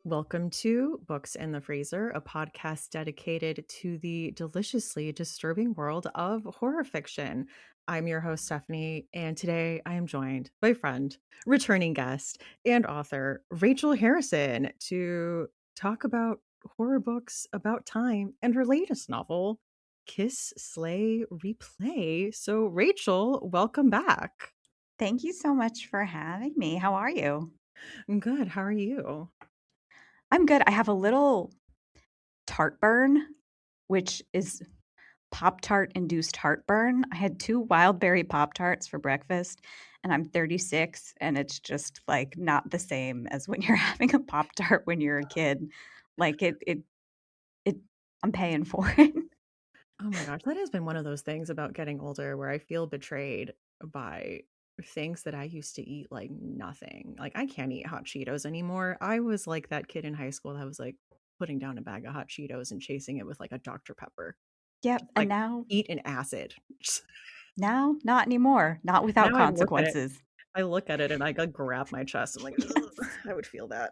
Welcome to Books in the Freezer, a podcast dedicated to the deliciously disturbing world of horror fiction. I'm your host, Stephanie, and today I am joined by friend, returning guest, and author Rachel Harrison to talk about horror books about time and her latest novel, Kiss, Slay, Replay. So, Rachel, welcome back. Thank you so much for having me. How are you? I'm good. How are you? I'm good. I have a little heartburn, which is Pop-Tart induced heartburn. I had 2 wild berry Pop-Tarts for breakfast, and I'm 36, and it's just, like, not the same as when you're having a Pop-Tart when you're a kid. Like, it I'm paying for it. Oh my gosh, that has been one of those things about getting older where I feel betrayed by things that I used to eat like nothing. Like I can't eat hot Cheetos anymore. I was like that kid in high school that was like putting down a bag of hot Cheetos and chasing it with like a Dr. Pepper. Yep, and Like now eat an acid. now, not anymore. Not without Now consequences. I look at it and I gotta grab my chest. I'm like, "Ugh," Yes. I would feel that.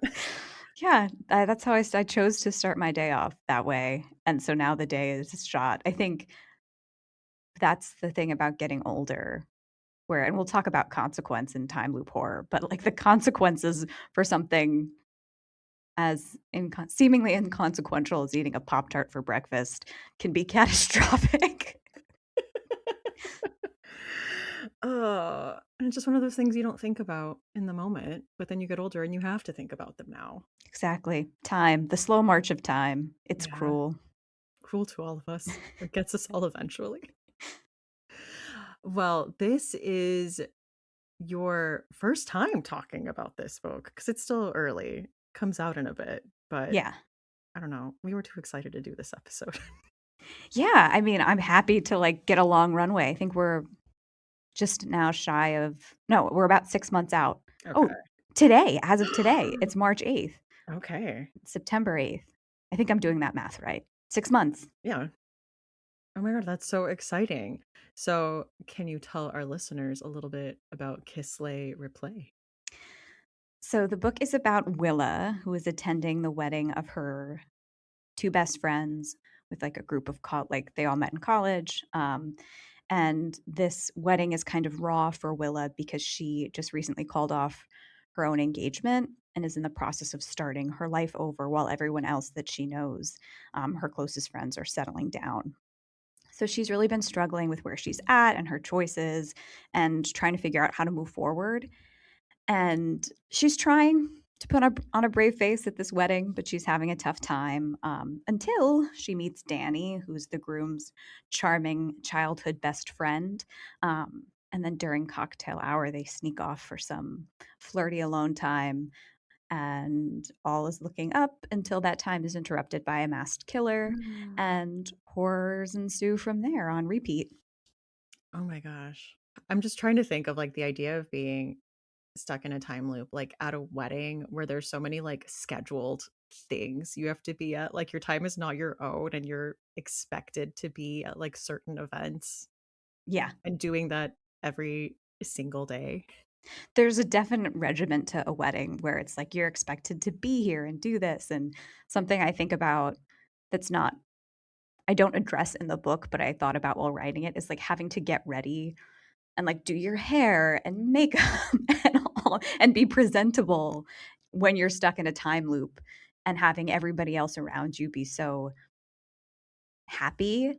Yeah, that's how I chose to start my day off that way, and so now the day is shot. I think that's the thing about getting older, where and we'll talk about consequence and time loop horror, but, like, the consequences for something as seemingly inconsequential as eating a Pop-Tart for breakfast can be catastrophic. And it's just one of those things you don't think about in the moment, but then you get older and you have to think about them now. Exactly. Time, the slow march of time. It's Yeah. cruel. Cruel to all of us. It gets us all eventually. Well, this is your first time talking about this book because it's still early. Comes out in a bit, but Yeah. I don't know. We were too excited to do this episode. Yeah, I mean, I'm happy to, like, get a long runway. I think we're just now shy of no, we're about 6 months out. Okay. Oh, today, as of today, it's March 8th, Okay. September 8th. I think I'm doing that math right. 6 months. Yeah. Oh my God, that's so exciting. So, can you tell our listeners a little bit about Kisley Replay? So the book is about Willa, who is attending the wedding of her 2 best friends with, like, a group of like, they all met in college, and this wedding is kind of raw for Willa because she just recently called off her own engagement and is in the process of starting her life over while everyone else that she knows, her closest friends, are settling down. So she's really been struggling with where she's at and her choices and trying to figure out how to move forward. And she's trying to put on a brave face at this wedding, but she's having a tough time until she meets Danny, who's the groom's charming childhood best friend. And then during cocktail hour, they sneak off for some flirty alone time. And all is looking up until that time is interrupted by a masked killer, Mm. and horrors ensue from there on repeat. Oh my gosh. I'm just trying to think of like the idea of being stuck in a time loop, like at a wedding where there's so many like scheduled things you have to be at. Like your time is not your own and you're expected to be at like certain events Yeah, and doing that every single day. there's a definite regiment to a wedding where it's like you're expected to be here and do this. And something I think about that's not, I don't address in the book, but I thought about while writing it is like having to get ready and like do your hair and makeup and all and be presentable when you're stuck in a time loop and having everybody else around you be so happy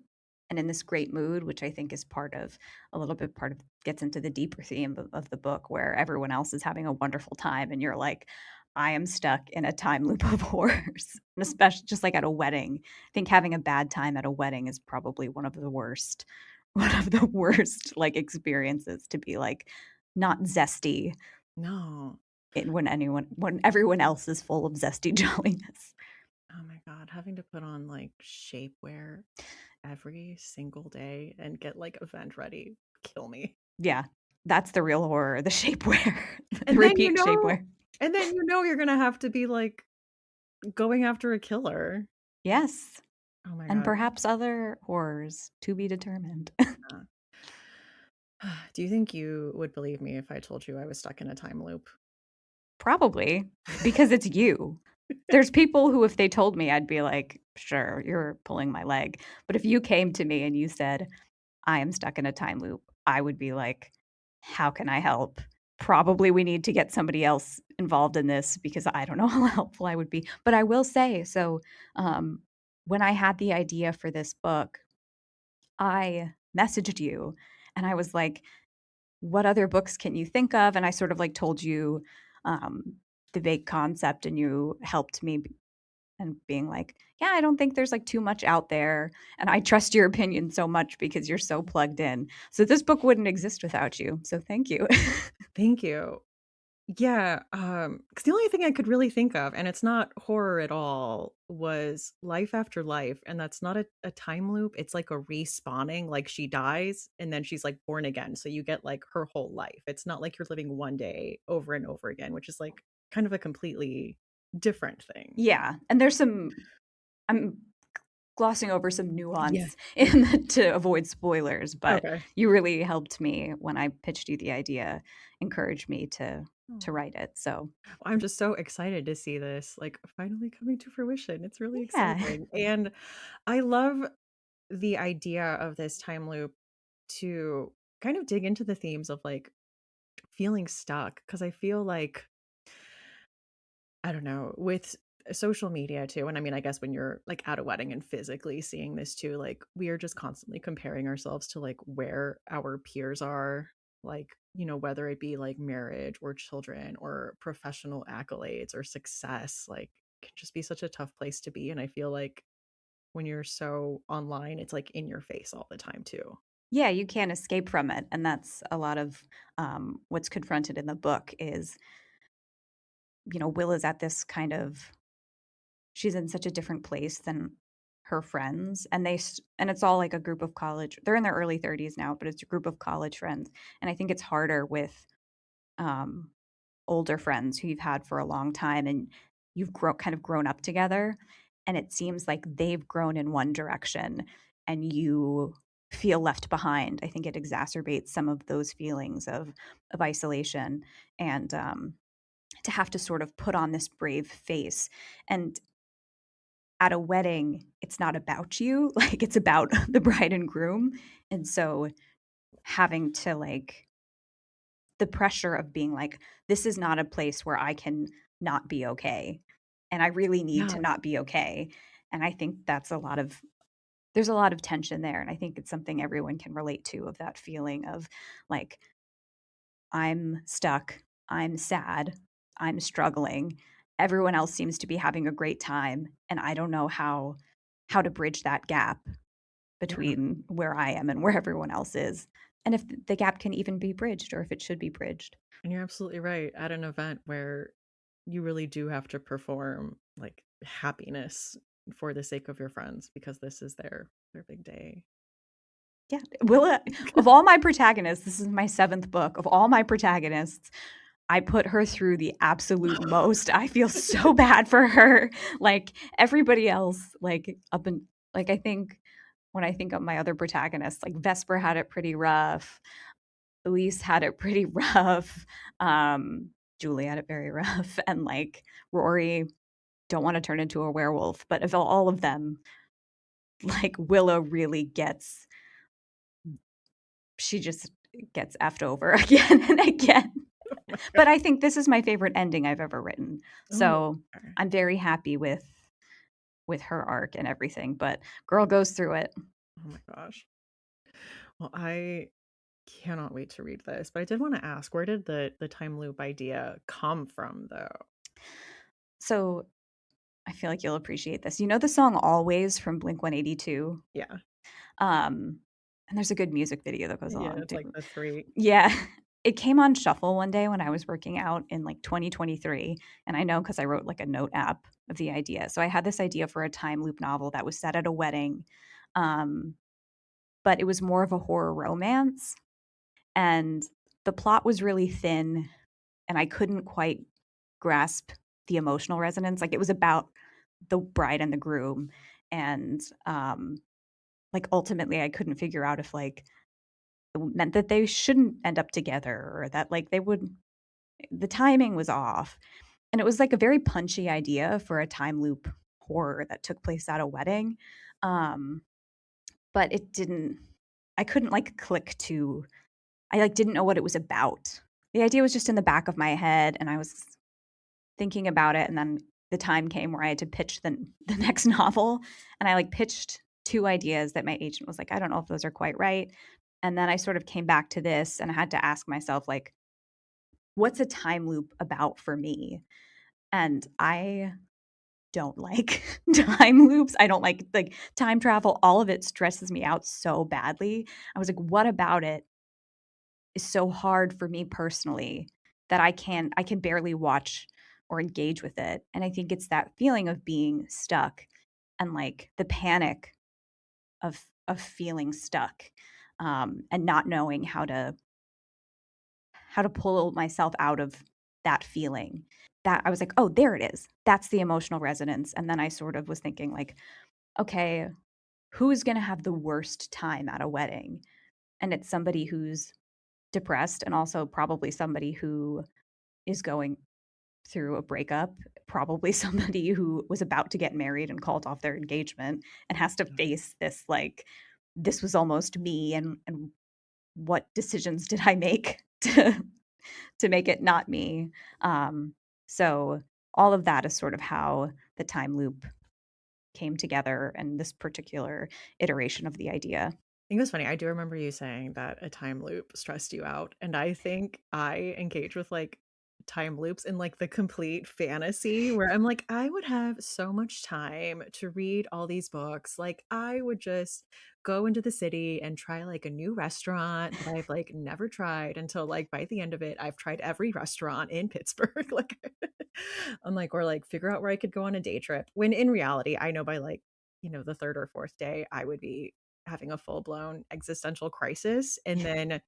and in this great mood, which I think is part of a little bit part of gets into the deeper theme of the book where everyone else is having a wonderful time and you're like, I am stuck in a time loop of horrors. And especially just like at a wedding. I think having a bad time at a wedding is probably one of the worst like experiences to be like not zesty No. when everyone else is full of zesty jolliness. Oh my God. Having to put on like shapewear every single day and get like event ready. Kill me. Yeah. That's the real horror, the shapewear, the And then repeat shapewear. you're gonna have to be like going after a killer. Yes, Oh my and God. perhaps other horrors to be determined. Yeah. Do you think you would believe me if I told you I was stuck in a time loop? Probably, because it's you. There's people who, if they told me, I'd be like, "Sure, you're pulling my leg." But if you came to me and you said, "I am stuck in a time loop," I would be like, "How can I help? Probably we need to get somebody else involved in this because I don't know how helpful I would be." But I will say, so, um, when I had the idea for this book, I messaged you and I was like, "What other books can you think of?" And I sort of, like, told you, um, the vague concept, and you helped me and being like, "Yeah, I don't think there's, like, too much out there, and I trust your opinion so much because you're so plugged in. So this book wouldn't exist without you, so thank you." Thank you. Yeah, 'cause the only thing I could really think of, and it's not horror at all, was Life After Life, and that's not a time loop, it's like a respawning, like, she dies, and then she's, like, born again, so you get, like, her whole life. It's not like you're living one day over and over again, which is, like, kind of a completely different thing. Yeah, and there's some I'm glossing over some Yeah. nuance in the to avoid spoilers, but Okay. you really helped me when I pitched you the idea, encouraged me to Aw. write it, so I'm just so excited to see this, like, finally coming to fruition. It's really yeah. exciting, and I love the idea of this time loop to kind of dig into the themes of, like, feeling stuck, because I feel like, I don't know, with social media too, and I mean, I guess when you're, like, at a wedding and physically seeing this too, like, we are just constantly comparing ourselves to, like, where our peers are, like, whether it be, like, marriage or children or professional accolades or success, like, it can just be such a tough place to be, and I feel like when you're so online, it's, like, in your face all the time too. Yeah, you can't escape from it, and that's a lot of, what's confronted in the book is, Will is at this kind of she's in such a different place than her friends, and and it's all like a group of college they're in their early 30s now, but it's a group of college friends, and I think it's harder with, um, older friends who you've had for a long time, and you've kind of grown up together, and it seems like they've grown in one direction, and you feel left behind. I think it exacerbates some of those feelings of isolation, and, to have to sort of put on this brave face, and at a wedding, it's not about you, like, it's about the bride and groom, and so having to, like the pressure of being like, "This is not a place where I can not be okay, and I really need Yeah. to not be okay," and I think there's a lot of tension there, and I think it's something everyone can relate to, of that feeling of, like, "I'm stuck, I'm sad, I'm struggling, everyone else seems to be having a great time, and I don't know how to bridge that gap Yeah. between where I am and where everyone else is, and if the gap can even be bridged or if it should be bridged." And you're absolutely right. At an event where you really do have to perform, like, happiness for the sake of your friends because this is their big day. Yeah, Willa of all my protagonists, this is my 7th book, of all my protagonists, I put her through the absolute most. I feel so bad for her. Like, everybody else, like, up and like, I think when I think of my other protagonists, like, Vesper had it pretty rough, Elise had it pretty rough, Julie had it very rough, and, like, Rory don't wanna turn into a werewolf, but of all of them, like, Willow really gets she just gets effed over again and again. Oh my But god. I think this is my favorite ending I've ever written. Oh, So, okay. I'm very happy with her arc and everything, but girl goes through it. Oh my gosh. Well, I cannot wait to read this, but I did wanna ask, where did the time loop idea come from, though? So, I feel like you'll appreciate this. You know the song "Always" from Blink-182? Yeah. Um, and there's a good music video that goes Yeah, along it's like too. the 3. Yeah. It came on shuffle one day when I was working out in, like, 2023, and I know because I wrote, like, a note app of the idea. So I had this idea for a time loop novel that was set at a wedding, um, but it was more of a horror romance, and the plot was really thin, and I couldn't quite grasp the emotional resonance. Like, it was about the bride and the groom, and, like, ultimately, I couldn't figure out if, like, it meant that they shouldn't end up together or that, like, they would the timing was off. And it was like a very punchy idea for a time loop horror that took place at a wedding. Um, but it didn't, I couldn't like click to, I like didn't know what it was about. The idea was just in the back of my head and I was thinking about it. And then the time came where I had to pitch the next novel. And I like pitched two ideas that my agent was like, I don't know if those are quite right. And then I sort of came back to this and I had to ask myself, like, what's a time loop about for me? And I don't like time loops. I don't like time travel. All of it stresses me out so badly. I was like, what about it is so hard for me personally that I can barely watch or engage with it. And I think it's that feeling of being stuck and like the panic of feeling stuck, and not knowing how to pull myself out of that feeling. That I was like, oh, there it is. That's the emotional resonance. And then I sort of was thinking like, okay, who's going to have the worst time at a wedding? And it's somebody who's depressed and also probably somebody who is going through a breakup, probably somebody who was about to get married and called off their engagement and has to face this like this was almost me, and what decisions did I make to make it not me? So all of that is sort of how the time loop came together and this particular iteration of the idea. Think it was funny. I do remember you saying that a time loop stressed you out, and I think I engage with, like, time loops in, like, the complete fantasy where I'm like, "I would have so much time to read all these books." Like, I would just go into the city and try, like, a new restaurant that I've, like, never tried until, like, by the end of it, I've tried every restaurant in Pittsburgh. Like, I'm like or, like, figure out where I could go on a day trip, when in reality, I know by, like, the 3rd or 4th day, I would be having a full-blown existential crisis, and then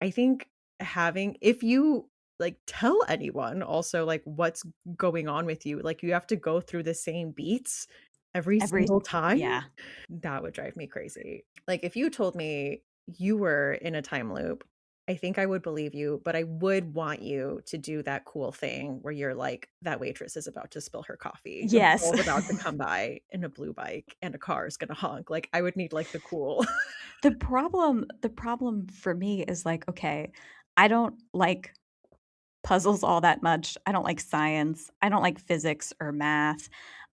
I think having if you, like, tell anyone also, like, what's going on with you, like, you have to go through the same beats every Every single time, Yeah. that would drive me crazy. Like, if you told me you were in a time loop, I think I would believe you, but I would want you to do that cool thing where you're like, "That waitress is about to spill her coffee. The Yes. girl's about to come by in a blue bike, and a car is gonna honk." Like, I would need, like, the cool The problem for me is like, okay, I don't like puzzles all that much. I don't like science. I don't like physics or math.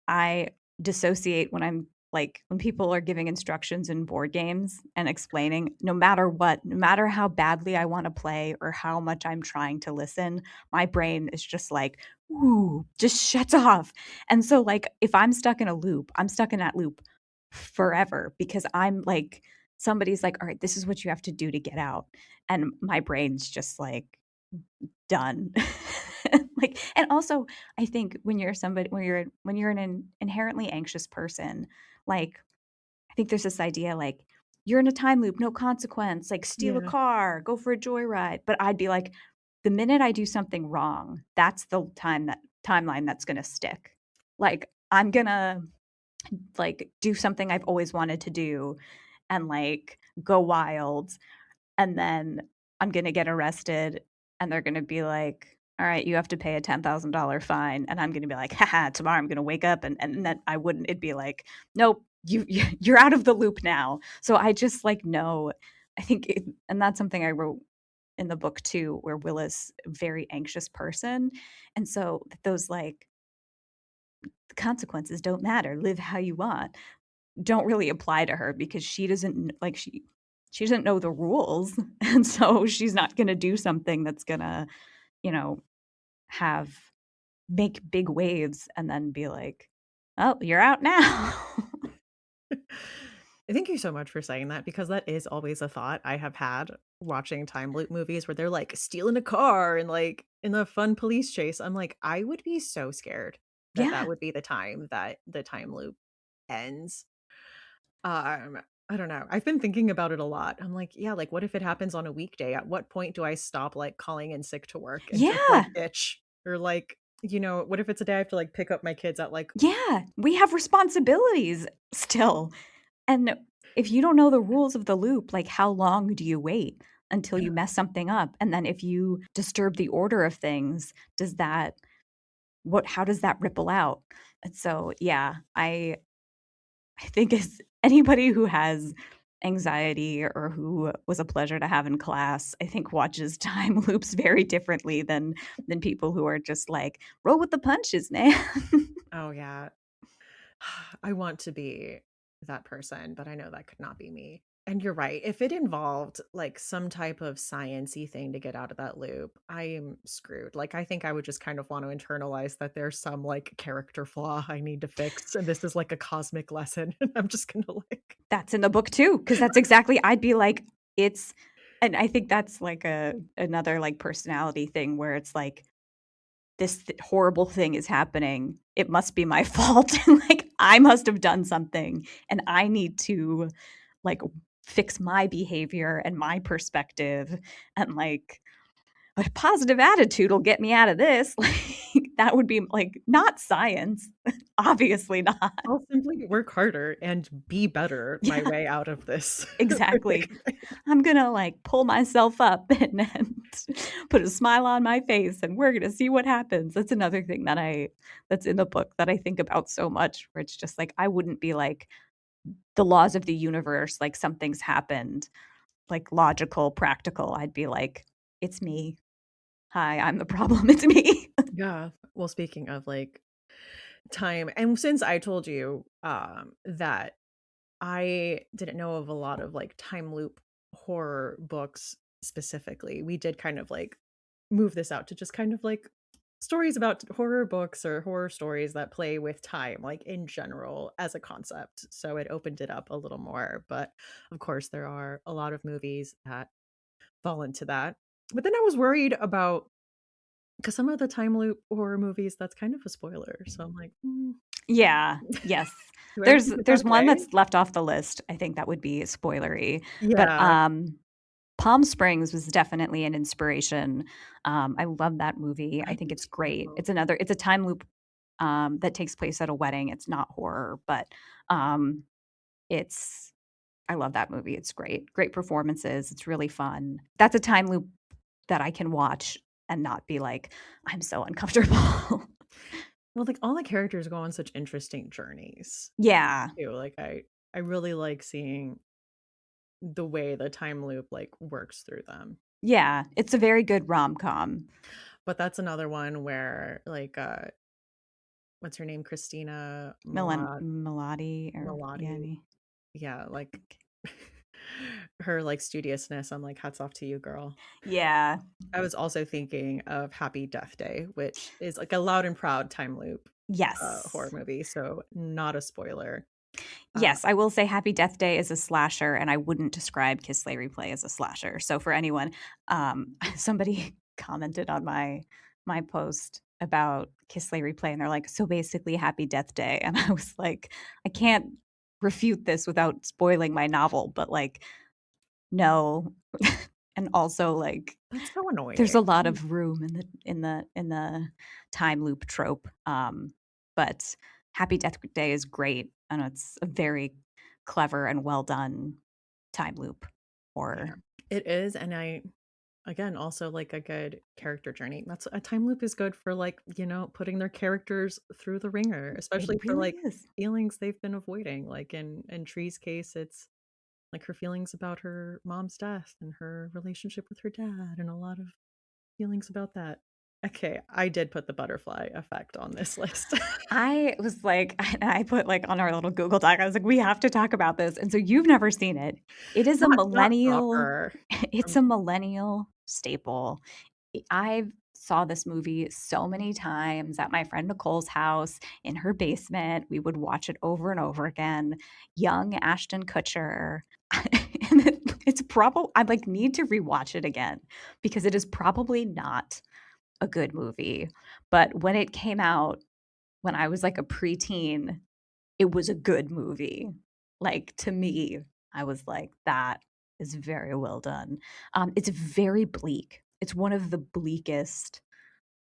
I dissociate when I'm like when people are giving instructions in board games and explaining no matter what, no matter how badly I want to play or how much I'm trying to listen, my brain is just like, ooh, just shuts off. And so like if I'm stuck in a loop, I'm stuck in that loop forever because I'm like somebody's like, all right, this is what you have to do to get out. And my brain's just like done. Like, and also I think when you're an inherently anxious person, like I think there's this idea like you're in a time loop, no consequence, like steal a Yeah. car, go for a joyride. But I'd be like, the minute I do something wrong, that's the timeline that's gonna stick. Like I'm gonna like do something I've always wanted to do and like go wild, and then I'm gonna get arrested, and they're gonna be like, "All right, you have to pay a $10,000 fine," and I'm gonna be like, "Haha, tomorrow I'm gonna wake up," and then I wouldn't. It'd be like, "Nope, you're out of the loop now." So I just like know. I think, and that's something I wrote in the book too, where Willa's a very anxious person, and so those like the consequences don't matter. Live how you want. Don't really apply to her because she doesn't like she doesn't know the rules, and so she's not gonna do something that's gonna, you know, have make big waves and then be like, "Oh, you're out now." Thank you so much for saying that because that is always a thought I have had watching time loop movies where they're, like, stealing a car and, like, in a fun police chase. I'm like, I would be so scared that that Yeah. would be the time that the time loop ends. I don't know. I've been thinking about it a lot. I'm like, yeah, like, what if it happens on a weekday? At what point do I stop, like, calling in sick to work and just, like, Yeah. bitch? Or, like, what if it's a day I have to, like, pick up my kids at, like Yeah. We have responsibilities still, and if you don't know the rules of the loop, like, how long do you wait? until Yeah. you mess something up. And then if you disturb the order of things, how does that ripple out? And so, yeah, I think as anybody who has anxiety or who was a pleasure to have in class, I think watches time loops very differently than people who are just like, roll with the punches, man. Oh, yeah. I want to be that person, but I know that could not be me. And you're right. If it involved like some type of science-y thing to get out of that loop, I am screwed. Like I think I would just kind of want to internalize that there's some like character flaw I need to fix. And this is like a cosmic lesson. And I'm just gonna like That's in the book too, because that's exactly I'd be like, it's and I think that's like another like personality thing where it's like horrible thing is happening. It must be my fault. Like I must have done something and I need to like fix my behavior and my perspective and like a positive attitude will get me out of this. Like that would be like not science. Obviously not. I'll simply work harder and be better my Yeah, way out of this. exactly. Like, I'm gonna like pull myself up and put a smile on my face and we're gonna see what happens. That's another thing that's in the book that I think about so much, where it's just like I wouldn't be like the laws of the universe, like something's happened, like logical, practical. I'd be like, it's me. Hi, I'm the problem. It's me. yeah. Well, speaking of like time, and since I told you that I didn't know of a lot of like time loop horror books specifically. We did kind of like move this out to just kind of like stories about horror books or horror stories that play with time, like in general as a concept. So it opened it up a little more. But of course, there are a lot of movies that fall into that. But then I was worried about because some of the time loop horror movies, that's kind of a spoiler. So I'm like, Yeah. Yes. do I There's keep it there's that one way? that's left off the list. I think that would be spoilery. But Yeah, Palm Springs was definitely an inspiration. I love that movie. I I think do it's great. too. It's a time loop that takes place at a wedding. It's not horror, but um, it's I love that movie. It's great. Great performances. It's really fun. That's a time loop that I can watch and not be like, I'm so uncomfortable. Well, like all the characters go on such interesting journeys Yeah. too. Like I really like seeing the way the time loop like works through them. Yeah. It's a very good rom-com. But that's another one where like what's her name? Christina Melody or yeah. Melody. Yeah, like her like studiousness. I'm like, hats off to you, girl. Yeah. I was also thinking of Happy Death Day, which is like a loud and proud time loop horror Yes. movie, so not a spoiler. Uh, Yes, I will say Happy Death Day is a slasher, and I wouldn't describe Kiss Slay Replay as a slasher. So for anyone, somebody commented on my post about Kiss Slay Replay, and they're like, "So basically, Happy Death Day," and I was like, "I can't refute this without spoiling my novel, but like, no." And also, like, that's so there's annoying. a lot of room in the time loop trope. But Happy Death Day is great, and it's a very clever and well done time loop Yeah, horror. it is, and I again also like a good character journey. That's a time loop is good for like, putting their characters through the ringer, It especially for really like is. feelings they've been avoiding. Like in Tree's case, it's like her feelings about her mom's death and her relationship with her dad and a lot of feelings about that. Okay, I did put the butterfly effect on this list. I was like, I put like on our little Google Doc, I was like, we have to talk about this. And so you've never seen it. It is a Not millennial, proper. it's Um, a millennial staple. I saw this movie so many times at my friend Nicole's house in her basement. We would watch it over and over again. Young Ashton Kutcher. And it's probably I like need to rewatch it again because it is probably not a good movie. But when it came out when I was like a preteen, it was a good movie. Like to me, I was like, that is very well done. It's very bleak. It's one of the bleakest,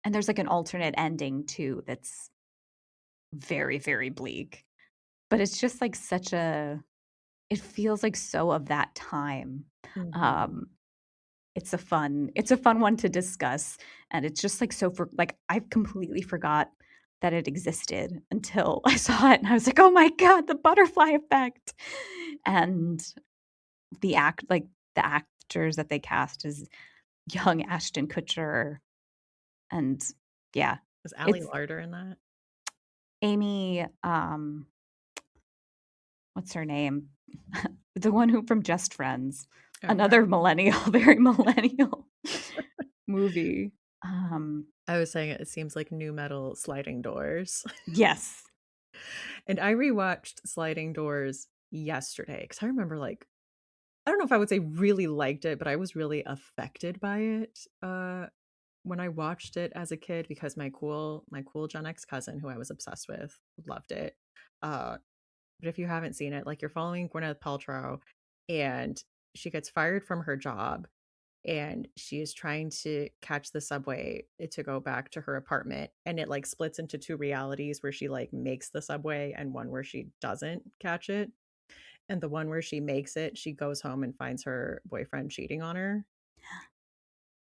and there's like an alternate ending too that's very, very bleak. But it's just like it feels like so of that time. mhm. Um, it's a fun one to discuss, and it's just like so for like I've completely forgot that it existed until I saw it and I was like, "Oh my god, the butterfly effect." And the actors that they cast is young Ashton Kutcher and yeah, Was Ali it's Larder in that? Amy, what's her name? The one who from Just Friends. Okay. Another millennial, very millennial movie. Um, I was saying it seems like new metal Sliding Doors. yes. And I rewatched Sliding Doors yesterday because I remember, like, I don't know if I would say really liked it, but I was really affected by it when I watched it as a kid because my cool Gen X cousin who I was obsessed with loved it. Uh, but if you haven't seen it, like, you're following Gwyneth Paltrow, and she gets fired from her job, and she is trying to catch the subway to go back to her apartment, and it, like, splits into 2 realities where she, like, makes the subway and one where she doesn't catch it, and the one where she makes it, she goes home and finds her boyfriend cheating on her,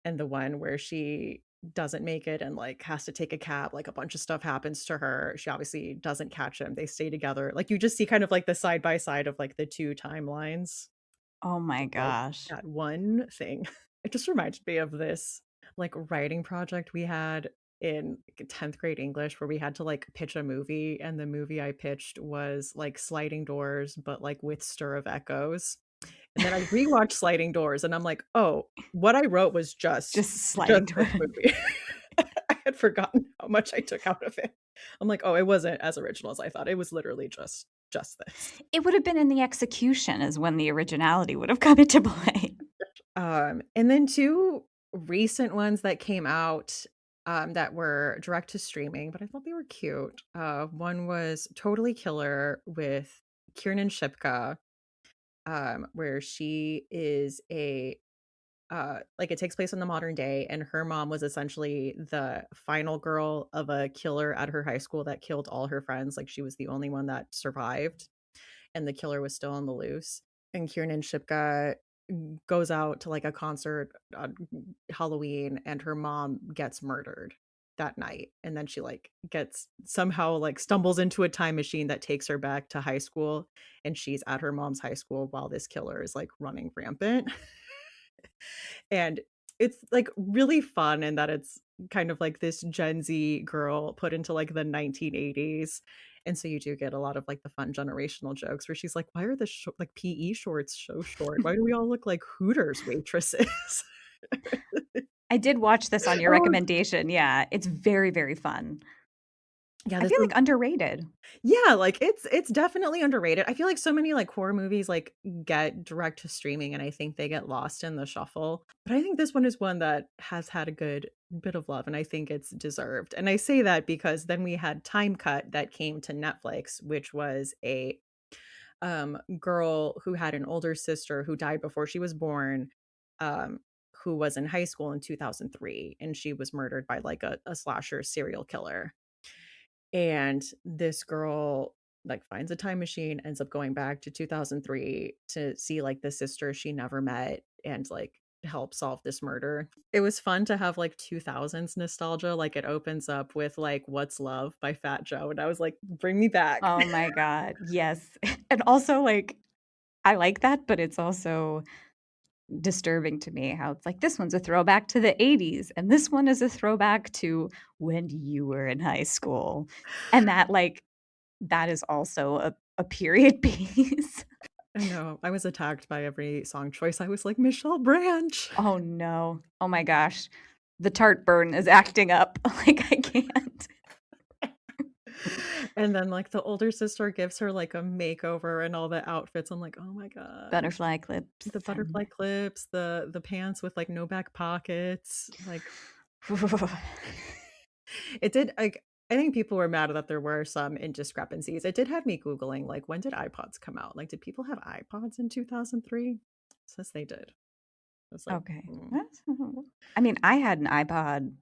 and the one where she doesn't make it and, like, has to take a cab, like, a bunch of stuff happens to her, she obviously doesn't catch him, they stay together, like, you just see kind of, like, the side by side of, like, the 2 timelines. Oh my Like, gosh. that one thing. It just reminded me of this, like, writing project we had in, like, 10th grade English where we had to, like, pitch a movie, and the movie I pitched was, like, Sliding Doors, but, like, with Stir of Echoes, and then I rewatched Sliding Doors, and I'm like, "Oh, what I wrote was just Just just sliding door. this movie." I had forgotten how much I took out of it. I'm like, "Oh, it wasn't as original as I thought. It was literally just this." It would have been in the execution is when the originality would have come into play. And then 2 recent ones that came out, that were direct to streaming, but I thought they were cute. One was Totally Killer with Kiernan Shipka, where she is like, it takes place in the modern day, and her mom was essentially the final girl of a killer at her high school that killed all her friends, like, she was the only one that survived, and the killer was still on the loose. And Kiernan Shipka goes out to, like, a concert on Halloween, and her mom gets murdered that night, and then she, like, gets somehow, like, stumbles into a time machine that takes her back to high school, and she's at her mom's high school while this killer is, like, running rampant. And it's, like, really fun in that it's kind of like this Gen Z girl put into, like, the 1980s, and so you do get a lot of, like, the fun generational jokes where she's like, "Why are the like, PE shorts so short? Why do we all look like Hooters waitresses?" I did watch this on your Oh, recommendation, yeah, it's very, very fun. yeah, I this feel is like underrated. yeah, like, it's definitely underrated. I feel like so many, like, horror movies, like, get direct to streaming, and I think they get lost in the shuffle, but I think this one is one that has had a good bit of love, and I think it's deserved, and I say that because then we had Time Cut that came to Netflix, which was a, girl who had an older sister who died before she was born, um, who was in high school in 2003, and she was murdered by, like, a slasher serial killer. And this girl, like, finds a time machine, ends up going back to 2003 to see, like, the sister she never met and, like, help solve this murder. It was fun to have, like, 2000s nostalgia, like, it opens up with, like, "What's Love" by Fat Joe, and I was like, "Bring me back." Oh my god, yes. And also, like, I like that, but it's also disturbing to me how it's like, this one's a throwback to the '80s, and this one is a throwback to when you were in high school. And that, like, that is also a period piece. I know, I was attacked by every song choice, I was like, "Michelle Branch." Oh, no. Oh my gosh. The tart burn is acting up. Like, I can't. And then, like, the older sister gives her, like, a makeover and all the outfits, I'm like, "Oh my god." Butterfly clips The butterfly and clips, the pants with, like, no back pockets, like, it did, like, I think people were mad that there were some indiscrepancies. It did have me Googling, like, when did iPods come out? Like, did people have iPods in 2003? Says they did. I was like, Okay. "Mm." That's I mean, I had an iPod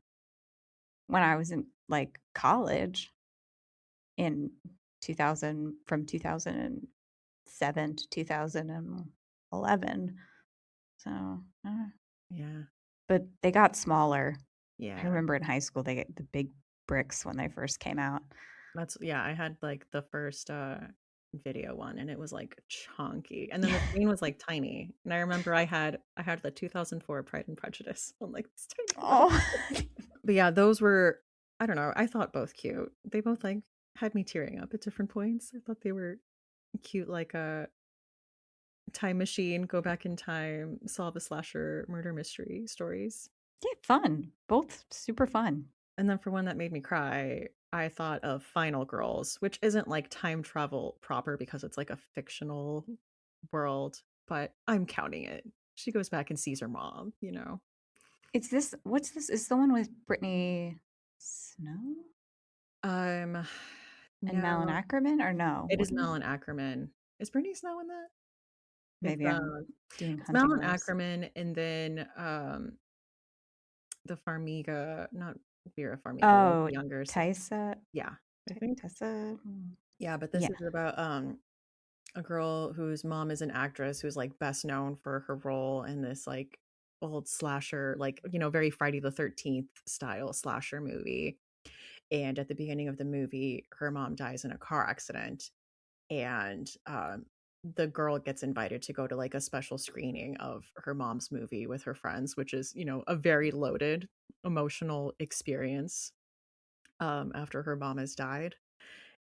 when I was in, like, college in 2000 from 2007 to 2011. So, Yeah. but they got smaller. I Yeah. remember in high school they get the big bricks when they first came out. That's yeah, I had, like, the first, video one, and it was, like, chunky, and then the screen was, like, tiny, and I remember I had the 2004 Pride and Prejudice on, like, this tiny little Oh. but, yeah, those were I don't know, I thought both cute. They both, like, had me tearing up at different points. I thought they were cute, like a time machine, go back in time, solve a slasher murder mystery stories. Yeah, fun. Both super fun. And then for one that made me cry, I thought of Final Girls, which isn't like time travel proper because it's like a fictional world, but I'm counting it. She goes back and sees her mom, you know? Is this what's this? Is the one with Brittany Snow Um, and Malin no, Ackerman or no? it What is is Malin Ackerman. Is Brittany Snow in that? It's maybe I'm doing it's hunting Malin lists. Ackerman and then the Farmiga, not Vera Farmiga, like Oh, the younger sister. Tysa Yeah, I think. Tessa? Yeah, but this Yeah. is about a girl whose mom is an actress who's like best known for her role in this like old slasher, like, very Friday the 13th style slasher movie. And at the beginning of the movie, her mom dies in a car accident. And the girl gets invited to go to like a special screening of her mom's movie with her friends, which is, a very loaded emotional experience after her mom has died.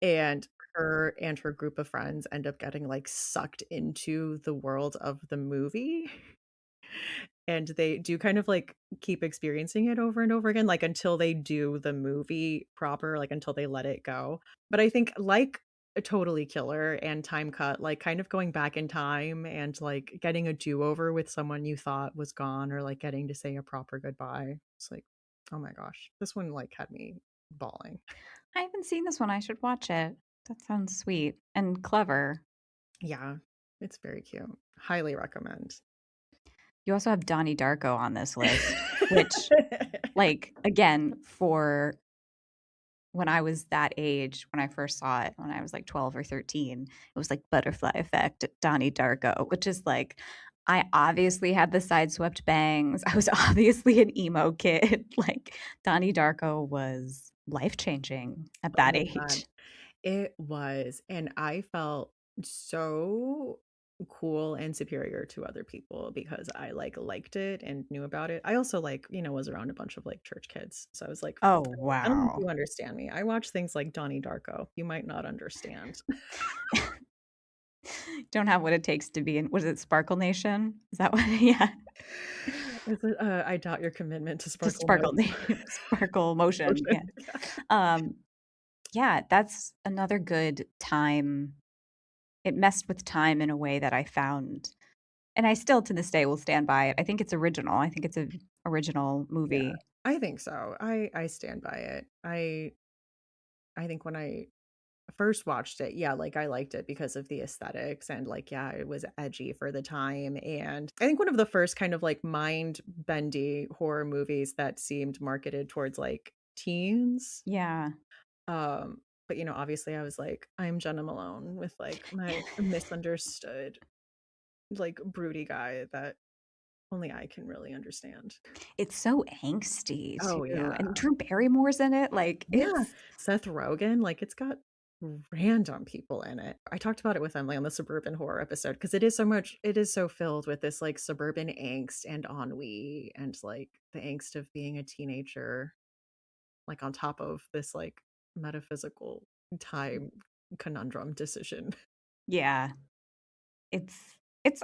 And her and her group of friends end up getting, like, sucked into the world of the movie, and they do kind of, like, keep experiencing it over and over again, like, until they do the movie proper, like, until they let it go. But I think, like a Totally Killer and Time Cut, like, kind of going back in time and, like, getting a do-over with someone you thought was gone or, like, getting to say a proper goodbye. It's like, oh my gosh, this one, like, had me bawling. I haven't seen this one. I should watch it. That sounds sweet and clever. Yeah, it's very cute. Highly recommend. You also have Donnie Darko on this list, which, like, again, for when I was that age, when I first saw it, when I was like 12 or 13, it was like Butterfly Effect, Donnie Darko, which is like, I obviously had the sideswept bangs. I was obviously an emo kid. Like, Donnie Darko was life changing at Oh that my god. age. It was, and I felt so cool and superior to other people because I, like, liked it and knew about it. I also, like, was around a bunch of, like, church kids, so I was like, Oh, I don't think wow. you understand me. I watch things like Donnie Darko. You might not understand." Don't have what it takes to be in, was it Sparkle Nation? Is that what? Yeah. Is it, I doubt your commitment to To Sparkle Sparkle Motion. Sparkle Motion, Motion, yeah. yeah. Um, yeah, that's another good time. It messed with time in a way that I found, and I still to this day will stand by it. I think it's original. I think it's a original Yeah, movie. I think so. I stand by it. I think when I first watched it, yeah, like, I liked it because of the aesthetics and, like, yeah, it was edgy for the time, and I think one of the first kind of, like, mind-bendy horror movies that seemed marketed towards, like, teens, Yeah. but, obviously, I was like, I'm Jenna Malone with, like, my misunderstood, like, broody guy that only I can really understand. It's so angsty Oh, too, yeah. and Drew Barrymore's in it, like, Yeah, it's Seth Rogen, like, it's got random people in it. I talked about it with Emily on the suburban horror episode because it is so filled with this, like, suburban angst and ennui and, like, the angst of being a teenager, like, on top of this, like, metaphysical time conundrum decision. yeah, it's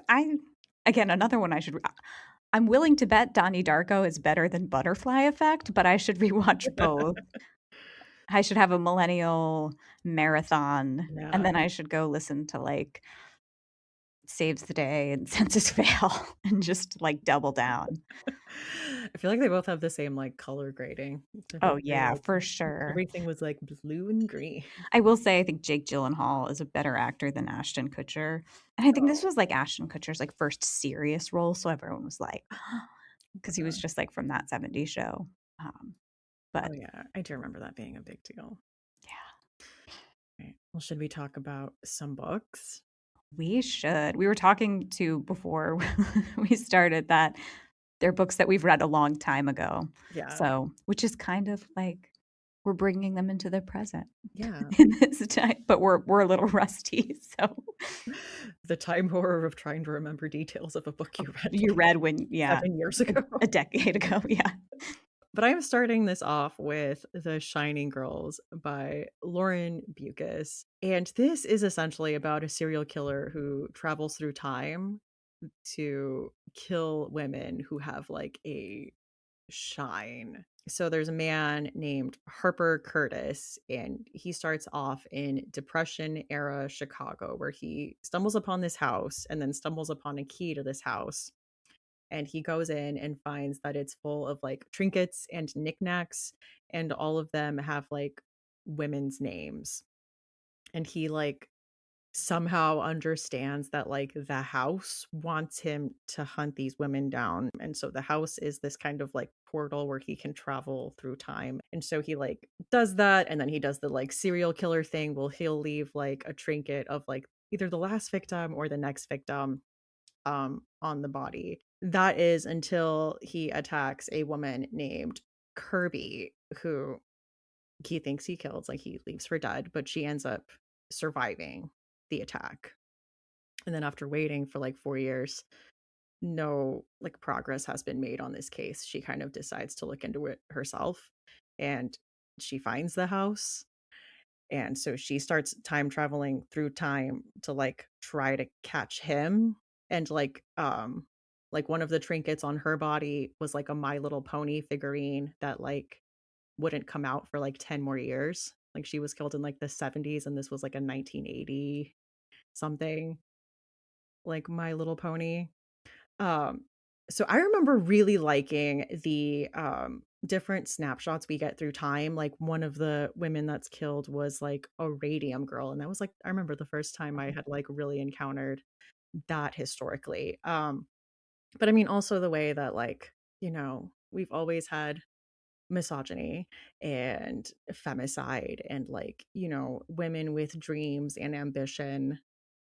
I again, another one I should I'm willing to bet Donnie Darko is better than Butterfly Effect, but I should rewatch both. I should have a millennial marathon, and Yeah. then I should go listen to, like, Saves the Day and Census Fail and just, like, double down. I feel like they both have the same, like, color grading. They're Oh, both very, yeah, like for sure. everything was, like, blue and green. I will say I think Jake Gyllenhaal is a better actor than Ashton Kutcher, and I think this Oh, was, like, Ashton Kutcher's, like, first serious role, so everyone was like, because he was uh, just, like, from That '70s Show, oh, but yeah, I do remember that being a big deal. yeah, Right. Well, should we talk about some books? we should. We were talking to before we started that They're books that we've read a long time ago. Yeah. So, which is kind of like we're bringing them into the present Yeah. in this time, but we're a little rusty. So The time horror of trying to remember details of a book you read you like read when, yeah, 7 years ago. a decade ago. Yeah. But I'm starting this off with The Shining Girls by Lauren Beukes. And this is essentially about a serial killer who travels through time to kill women who have like a shine. So there's a man named Harper Curtis, and he starts off in Depression era Chicago, where he stumbles upon this house and then stumbles upon a key to this house. And he goes in and finds that it's full of like trinkets and knickknacks, and all of them have like women's names. And he like somehow understands that like the house wants him to hunt these women down, and so the house is this kind of like portal where he can travel through time. And so he like does that, and then he does the like serial killer thing. Well, he'll leave like a trinket of like either the last victim or the next victim on the body. That is until he attacks a woman named Kirby, who he thinks he killed, like he leaves for dead, but she ends up surviving the attack. And then after waiting for like 4 years, no like progress has been made on this case. She kind of decides to look into it herself, and she finds the house. And so she starts time traveling through time to like try to catch him. And like one of the trinkets on her body was like a My Little Pony figurine that like wouldn't come out for like 10 more years. Like she was killed in like the 70s, and this was like a 1980 something, like My Little Pony. Um, so I remember really liking the different snapshots we get through time. Like one of the women that's killed was like a radium girl, and that was like I remember the first time I had like really encountered that historically. But I mean also the way that like, we've always had misogyny and femicide and like, women with dreams and ambition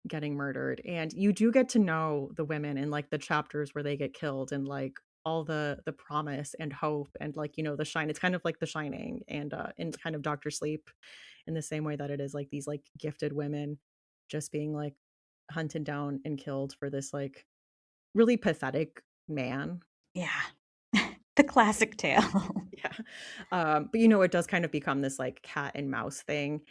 getting murdered. And you do get to know the women in like the chapters where they get killed, and like all the promise and hope and like, the shine. It's kind of like The Shining and kind of Doctor Sleep, in the same way that it is like these like gifted women just being like hunted down and killed for this like really pathetic man. Yeah. The classic tale. Yeah. But it does kind of become this like cat and mouse thing.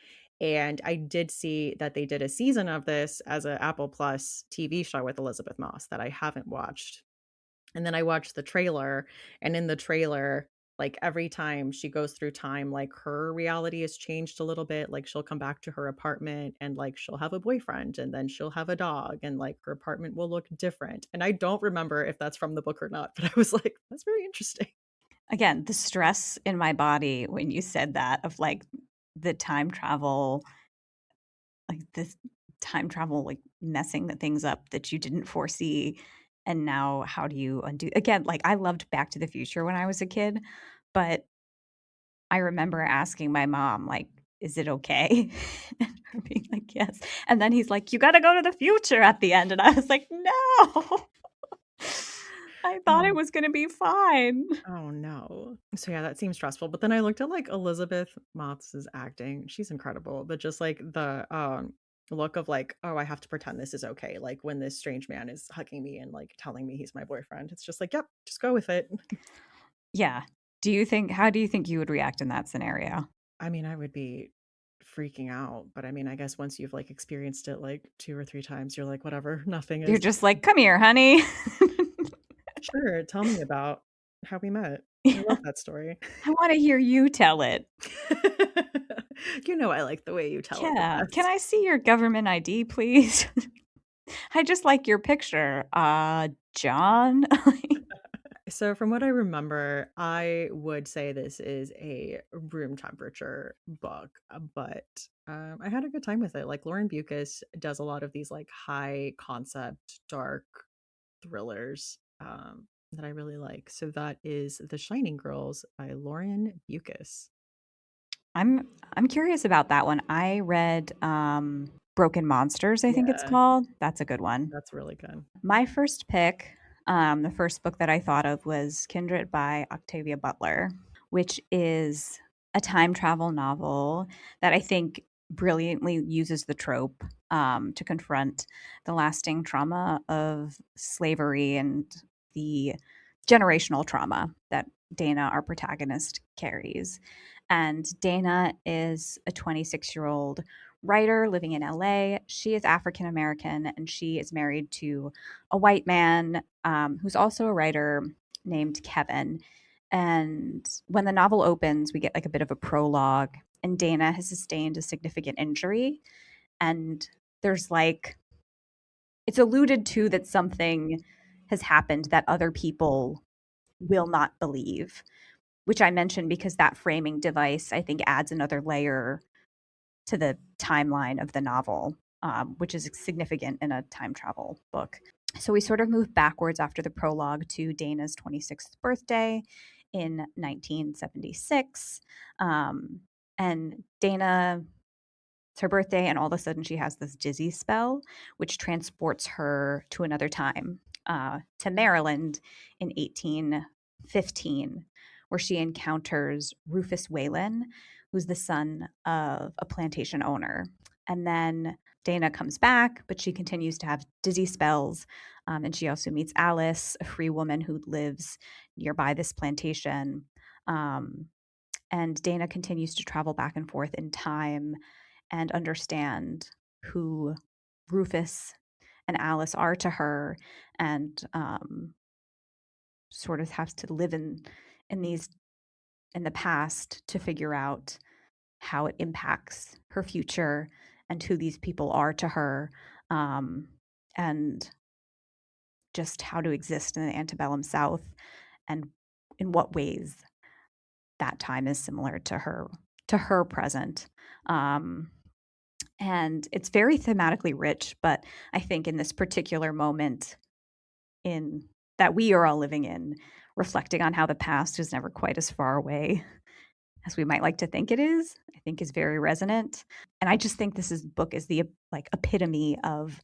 And I did see that they did a season of this as a Apple Plus TV show with Elizabeth Moss that I haven't watched. And then I watched the trailer, and in the trailer, like every time she goes through time, like her reality has changed a little bit. Like she'll come back to her apartment and like she'll have a boyfriend, and then she'll have a dog, and like her apartment will look different. And I don't remember if that's from the book or not, but I was like, that's very interesting. Again, the stress in my body when you said that of like the time travel, like this time travel, like messing the things up that you didn't foresee. And now how do you undo again? Like I loved Back to the Future when I was a kid, but I remember asking my mom, like, is it okay? And her being like, yes. And then he's like, you got to go to the future at the end. And I was like, no, I thought it Oh, was going to be fine. oh no. So yeah, that seems stressful. But then I looked at like Elizabeth Moss's acting. She's incredible. But just like the look of like, oh, I have to pretend this is okay. Like when this strange man is hugging me and like telling me he's my boyfriend. It's just like, yep, just go with it. Yeah. How do you think you would react in that scenario? I mean, I would be freaking out, but I mean, I guess once you've like experienced it like 2 or 3 times, you're like, whatever, nothing You're is just like, come here, honey. sure, tell me about how we met. I Yeah. love that story. I want to hear you tell it. I like the way you tell it the Yeah. Can best. I see your government ID, please? I just like your picture. John? So from what I remember, I would say this is a room temperature book, but I had a good time with it. Like Lauren Beukes does a lot of these like high concept, dark thrillers that I really like. So that is The Shining Girls by Lauren Beukes. I'm curious about that one. I read Broken Monsters, I think it's Yeah, called. That's a good one. that's really good. My first pick, The first book that I thought of was Kindred by Octavia Butler, which is a time travel novel that I think brilliantly uses the trope to confront the lasting trauma of slavery and the generational trauma that Dana, our protagonist, carries. And Dana is a 26-year-old writer living in LA. She is African American and she is married to a white man who's also a writer named Kevin. And when the novel opens, we get like a bit of a prologue, and Dana has sustained a significant injury. And there's like, it's alluded to that something has happened that other people will not believe, which I mentioned because that framing device, I think, adds another layer to the timeline of the novel, which is significant in a time travel book. So we sort of move backwards after the prologue to Dana's 26th birthday in 1976. And Dana, it's her birthday, and all of a sudden she has this dizzy spell, which transports her to another time, to Maryland in 1815, where she encounters Rufus Whalen, who's the son of a plantation owner. And then Dana comes back, but she continues to have dizzy spells. And she also meets Alice, a free woman who lives nearby this plantation. Um, and Dana continues to travel back and forth in time and understand who Rufus and Alice are to her, and sort of has to live in these in the past to figure out how it impacts her future and who these people are to her, and just how to exist in the antebellum South and in what ways that time is similar to her present. Um, and it's very thematically rich, but I think in this particular moment in that we are all living in, reflecting on how the past is never quite as far away as we might like to think it is, I think is very resonant. And I just think this book is the like epitome of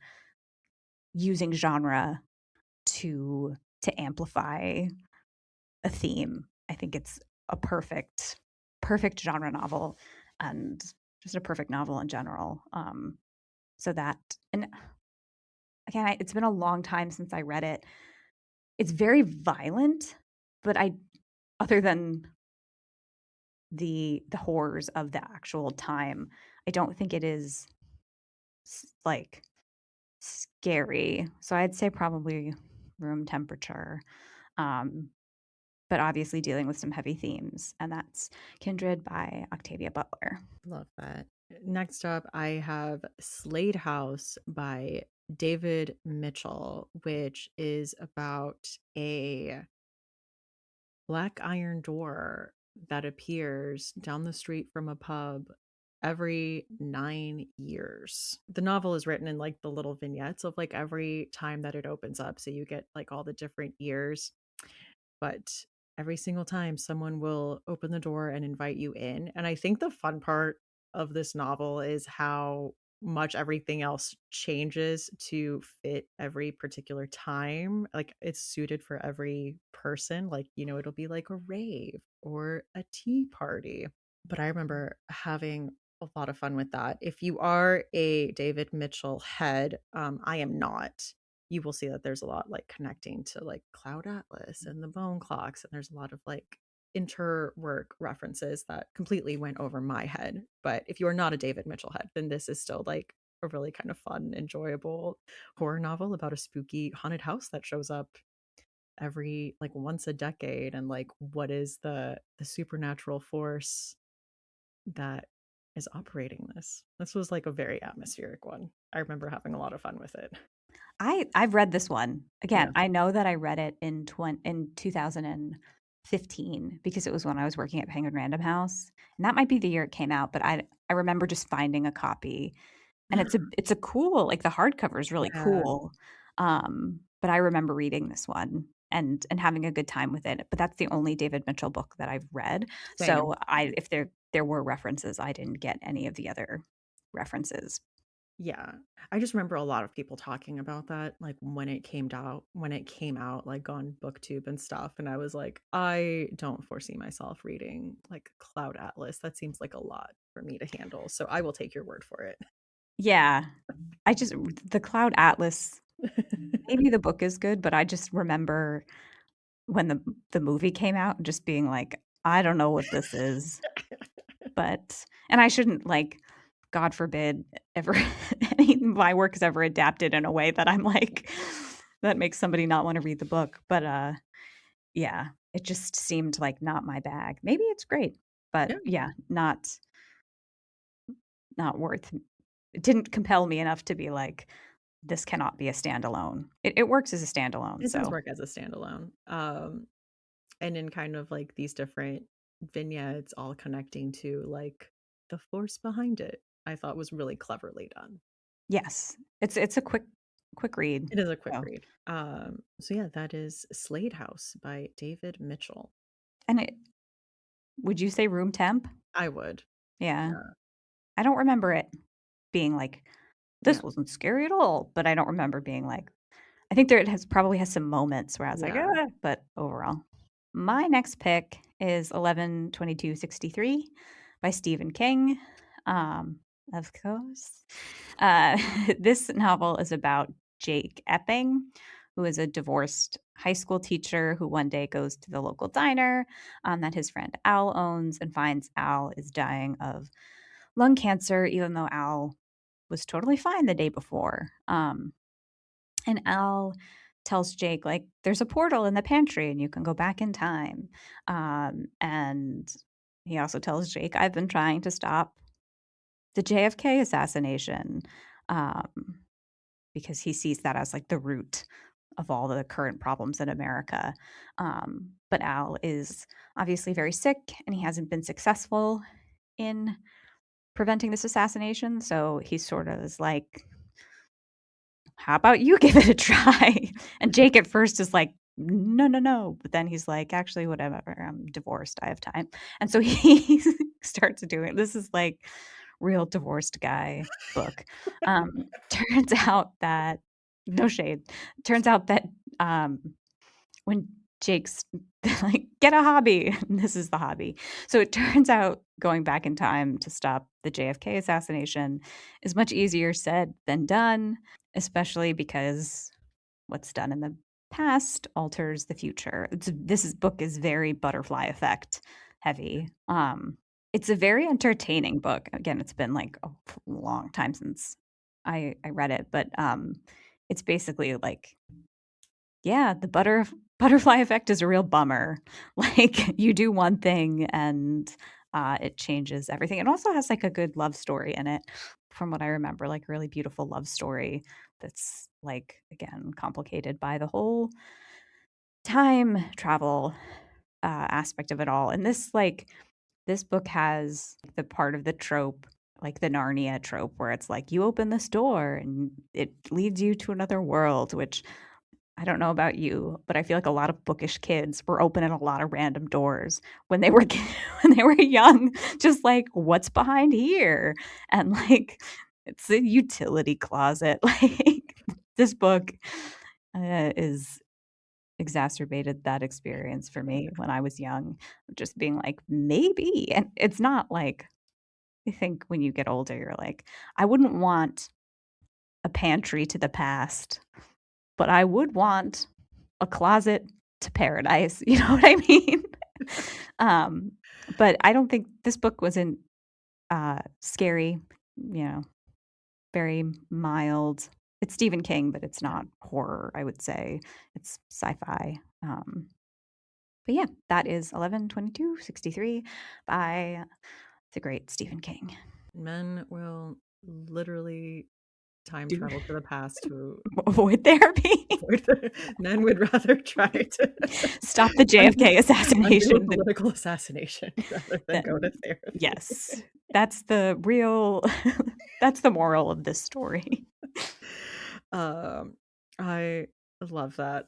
using genre to amplify a theme. I think it's a perfect genre novel, and just a perfect novel in general. So that, and again, it's been a long time since I read it. It's very violent, but other than the horrors of the actual time, I don't think it is like scary. So I'd say probably room temperature. Um, but obviously dealing with some heavy themes, and that's Kindred by Octavia Butler. Love that. Next up, I have Slade House by David Mitchell, which is about a black iron door that appears down the street from a pub every 9 years. The novel is written in like the little vignettes of like every time that it opens up. So you get like all the different years, but every single time someone will open the door and invite you in. And I think the fun part of this novel is how much everything else changes to fit every particular time. Like it's suited for every person. Like, it'll be like a rave or a tea party. But I remember having a lot of fun with that. If you are a David Mitchell head, I am not. You will see that there's a lot like connecting to like Cloud Atlas and the Bone Clocks, and there's a lot of like interwork references that completely went over my head. But if you are not a David Mitchell head, then this is still like a really kind of fun, enjoyable horror novel about a spooky haunted house that shows up every like once a decade, and like what is the supernatural force that is operating this. This was like a very atmospheric one. I remember having a lot of fun with it. I've read this one. Again, Yeah. I know that I read it in 2015 because it was when I was working at Penguin Random House. And that might be the year it came out, but I remember just finding a copy. And it's a cool, like the hardcover is really Yeah, cool. But I remember reading this one and having a good time with it. But that's the only David Mitchell book that I've read. same. So I if there were references, I didn't get any of the other references. Yeah. I just remember a lot of people talking about that, like, when it came out, like, on BookTube and stuff, and I was like, "I don't foresee myself reading, like, Cloud Atlas. That seems like a lot for me to handle, so I will take your word for it." Yeah. I just the Cloud Atlas, maybe the book is good, but I just remember when the movie came out just being like, "I don't know what this is." But and I shouldn't, like, God forbid, ever any of my work is ever adapted in a way that I'm like, that makes somebody not wanna read the book, but, yeah, it just seemed like not my bag. Maybe it's great, but Yeah, yeah, not worth it didn't compel me enough to be like, "This cannot be a standalone." It works as a standalone, it does so work as a standalone, and in kind of, like, these different vignettes all connecting to, like, the force behind it, I thought was really cleverly done. yes, it's a quick read, It is a quick so read. So yeah, that is Slade House by David Mitchell. and it would you say room temp? I would. Yeah. Yeah. I don't remember it being like, Yeah. "This wasn't scary at all," but I don't remember being like I think there it has probably has some moments where I was like, Yeah. "Ah," but overall. My next pick is 11/22/63 by Stephen King, of course. Uh, this novel is about Jake Epping, who is a divorced high school teacher who one day goes to the local diner, that his friend Al owns and finds Al is dying of lung cancer, even though Al was totally fine the day before. And Al tells Jake, like, there's a portal in the pantry and you can go back in time. And he also tells Jake, I've been trying to stop the JFK assassination, um, because he sees that as like the root of all the current problems in America. But Al is obviously very sick and he hasn't been successful in preventing this assassination. So he sort of is like, how about you give it a try? And Jake at first is like, no, no, no. But then he's like, actually, whatever. I'm divorced. I have time. And so he starts doing this is like real divorced guy book. Turns out that no shade. Turns out that when Jake's like, get a hobby. And this is the hobby. So it turns out going back in time to stop the JFK assassination is much easier said than done, especially because what's done in the past alters the future. Book is very butterfly effect heavy. It's a very entertaining book. Again, it's been like a long time since I read it, but it's basically like yeah, the butterfly effect is a real bummer. Like, you do one thing and, it changes everything. It also has, like, a good love story in it, from what I remember, like, a really beautiful love story that's, like, again, complicated by the whole time travel, aspect of it all. And this book has the part of the trope, like the Narnia trope, where it's like, you open this door and it leads you to another world, which I don't know about you, but I feel like a lot of bookish kids were opening a lot of random doors when they were when they were young, just like, "What's behind here?" And, like, it's a utility closet, like, this book, is exacerbated that experience for me when I was young, just being like, "Maybe," and it's not like I think when you get older, you're like, "I wouldn't want a pantry to the past, but I would want a closet to paradise," you know what I mean? Um, but I don't think this book wasn't, scary, you know, very mild. It's Stephen King, but it's Yeah. not horror, I would say. It's sci-fi. But yeah, that is 11/22/63 by the great Stephen King. Men will literally time Do travel to the past to avoid therapy. avoid men would rather try to Stop the JFK undo a assassination than political assassination rather than go to then therapy. yes, that's the real that's the moral of this story. Um, I love that.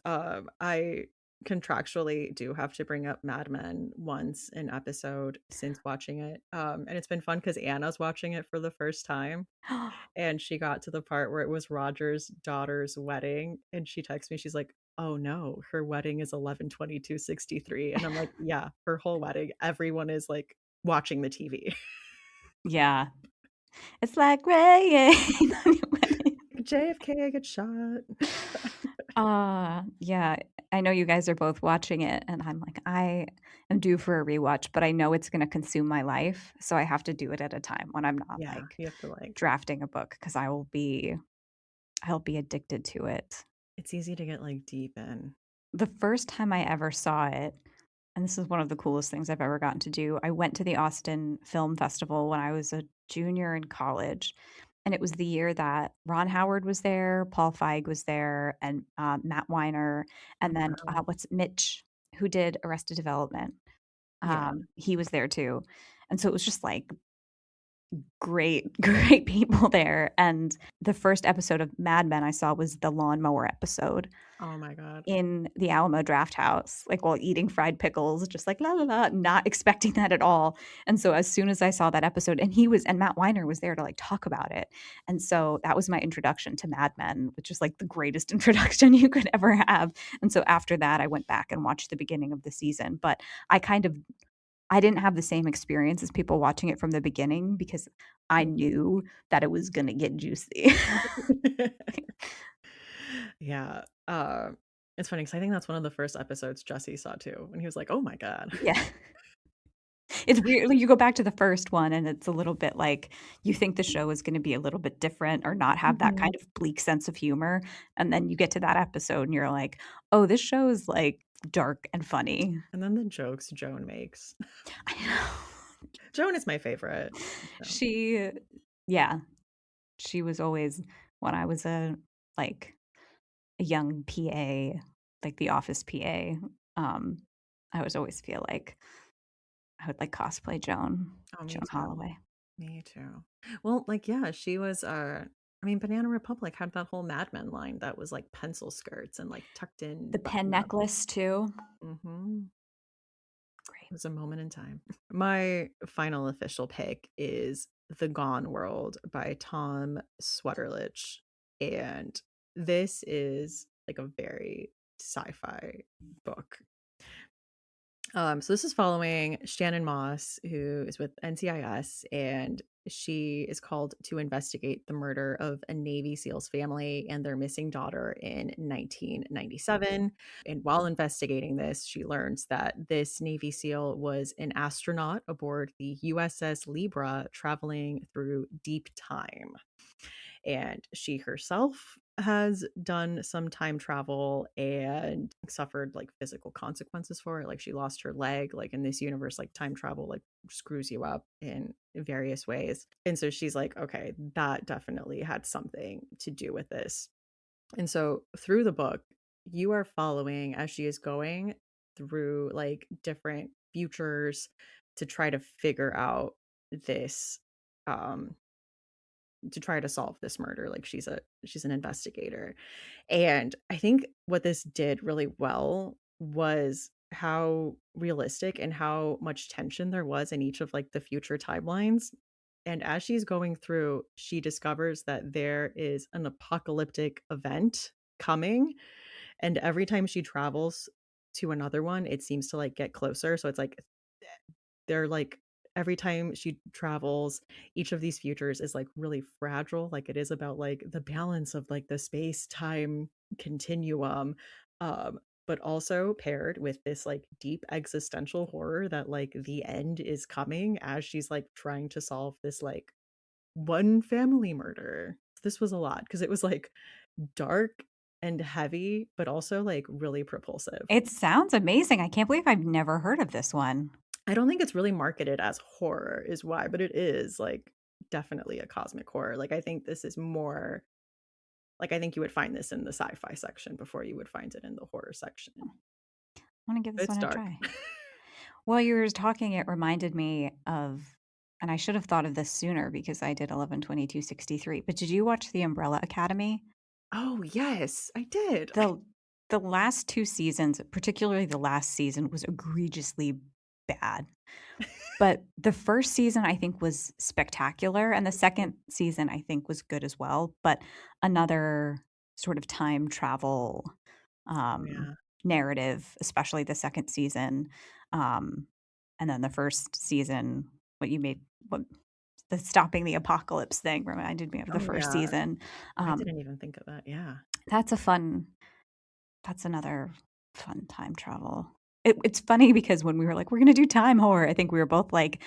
contractually do have to bring up Mad Men once an episode since watching it. And it's been fun because Anna's watching it for the first time, and she got to the part where it was Roger's daughter's wedding, and she texts me, she's like, "Oh no, her wedding is 11/22/63." And I'm like, "Yeah, her whole wedding, everyone is like watching the TV." Yeah. It's like rain on your wedding. JFK gets shot. Yeah, I know you guys are both watching it, and I'm like, I am due for a rewatch, but I know it's gonna consume my life, so I have to do it at a time when I'm not, Yeah, like, you have to like drafting a book because I'll be addicted to it. it's easy to get like deep in. The first time I ever saw it, and this is one of the coolest things I've ever gotten to do, I went to the Austin Film Festival when I was a junior in college, and it was the year that Ron Howard was there, Paul Feig was there, and, Matt Weiner, and then, Wow. what's Mitch, who did Arrested Development, Yeah. he was there too, and so it was just, like, great, great people there, and the first episode of Mad Men I saw was the lawnmower episode Oh my god. in the Alamo Drafthouse, like, while eating fried pickles, just like, "La, la, la," not expecting that at all, and so as soon as I saw that episode and Matt Weiner was there to, like, talk about it, and so that was my introduction to Mad Men, which is, like, the greatest introduction you could ever have, and so after that, I went back and watched the beginning of the season, but I kind of I didn't have the same experience as people watching it from the beginning because I knew that it was gonna get juicy. Yeah. It's funny because I think that's one of the first episodes Jesse saw too, and he was like, "Oh my god." Yeah. It's weird, like, you go back to the first one, and it's a little bit like you think the show is gonna be a little bit different or not have that Mhm. kind of bleak sense of humor, and then you get to that episode, and you're like, "Oh, this show is, like, dark and funny." And then the jokes Joan makes. I know. Joan is my favorite. So, She yeah, she was always when I was like, a young PA, like the office PA, um, I was always feel like I would, like, cosplay oh, me Joan too. Holloway. Me too. Well, like, yeah, she was, I mean, Banana Republic had that whole Mad Men line that was like pencil skirts and like tucked in The pen button up. necklace too. Mhm. It Great. was a moment in time. My final official pick is The Gone World by Tom Sweterlitsch. And this is like a very sci-fi book. So this is following Shannon Moss, who is with NCIS, and she is called to investigate the murder of a Navy SEALs family and their missing daughter in 1997. And while investigating this, she learns that this Navy SEAL was an astronaut aboard the USS Libra traveling through deep time. And she herself has done some time travel and suffered like physical consequences for it. Like she lost her leg. Like in this universe, like time travel like screws you up in various ways. And so she's like, okay, that definitely had something to do with this. And so through the book, you are following as she is going through like different futures to try to figure out this um to try to solve this murder. Like she's an investigator. And I think what this did really well was how realistic and how much tension there was in each of like the future timelines. And as she's going through, she discovers that there is an apocalyptic event coming, and every time she travels to another one, it seems to like get closer. So it's like they're like every time she travels, each of these futures is like really fragile. Like it is about like the balance of like the space time continuum. Um, but also paired with this like deep existential horror that like the end is coming as she's like trying to solve this like one family murder. This was a lot because it was like dark and heavy, but also like really propulsive. It sounds amazing. I can't believe I've never heard of this one. I don't think it's really marketed as horror is why, but it is like definitely a cosmic horror. Like I think this is more like I think you would find this in the sci-fi section before you would find it in the horror section. I wanna give this It's one a dark. try. While you were talking, it reminded me of and I should have thought of this sooner because I did 11/22/63, but did you watch The Umbrella Academy? Oh, yes, I did. The The last 2 seasons, particularly the last season, was egregiously bad. But the first season, I think, was spectacular, and the second season, I think, was good as well, but another sort of time travel, Oh, um, yeah. narrative, especially the second season, um, and then the first season, what you made what the stopping the apocalypse thing reminded me of the Oh, first yeah. season. I Um, didn't even think of that, yeah. that's a fun that's another fun time travel. It's funny because when we were like, "We're gonna do time horror," I think we were both like,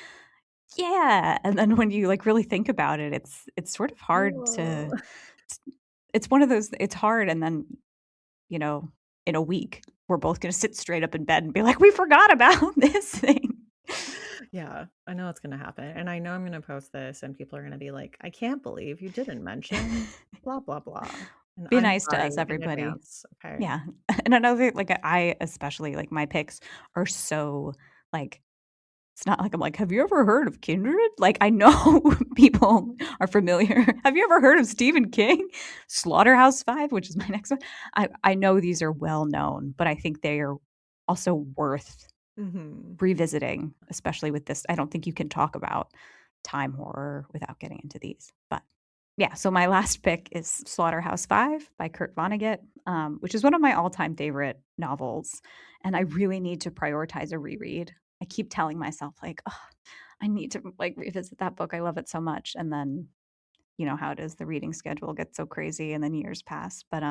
"Yeah," and then when you, like, really think about it, it's sort of hard Whoa. to it's one of those it's hard and then, you know, in a week, we're both gonna sit straight up in bed and be like, "We forgot about this thing." Yeah, I know it's gonna happen, and I know I'm gonna post this, and people are gonna be like, "I can't believe you didn't mention blah, blah, blah," and Be I'm nice to us, sorry in everybody. advance, okay? Yeah, and another like, I especially like, my picks are so, like it's not like I'm like, "Have you ever heard of Kindred?" Like, I know people are familiar. "Have you ever heard of Stephen King?" Slaughterhouse-Five, which is my next one. I know these are well known, but I think they are also worth Mhm. revisiting, especially with this I don't think you can talk about time horror without getting into these, but yeah, so my last pick is Slaughterhouse-Five by Kurt Vonnegut, which is one of my all-time favorite novels, and I really need to prioritize a reread. I keep telling myself, like, "Ugh, I need to, like, revisit that book, I love it so much," and then, you know how it is, the reading schedule gets so crazy and then years pass, but,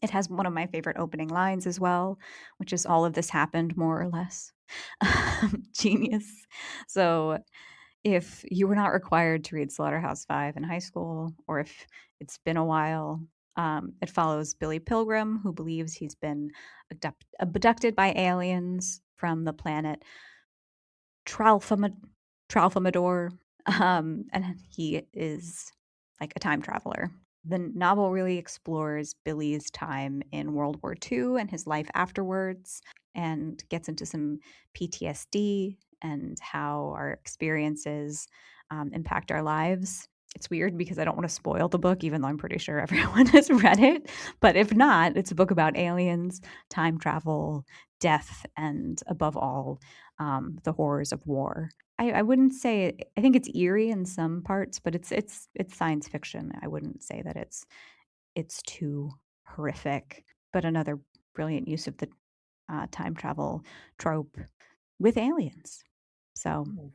it has one of my favorite opening lines as well, which is, "All of this happened more or less." Genius. So if you were not required to read Slaughterhouse-Five in high school, or if it's been a while, it follows Billy Pilgrim, who believes he's been abducted by aliens from the planet Tralfama Tralfamador, and he is like a time traveler. The novel really explores Billy's time in World War II and his life afterwards, and gets into some PTSD and how our experiences impact our lives. It's weird because I don't want to spoil the book, even though I'm pretty sure everyone has read it. But if not, it's a book about aliens, time travel, death, and above all, the horrors of war. I wouldn't say I think it's eerie in some parts, but it's science fiction. I wouldn't say that it's too horrific. But another brilliant use of the time travel trope with aliens. So Mm.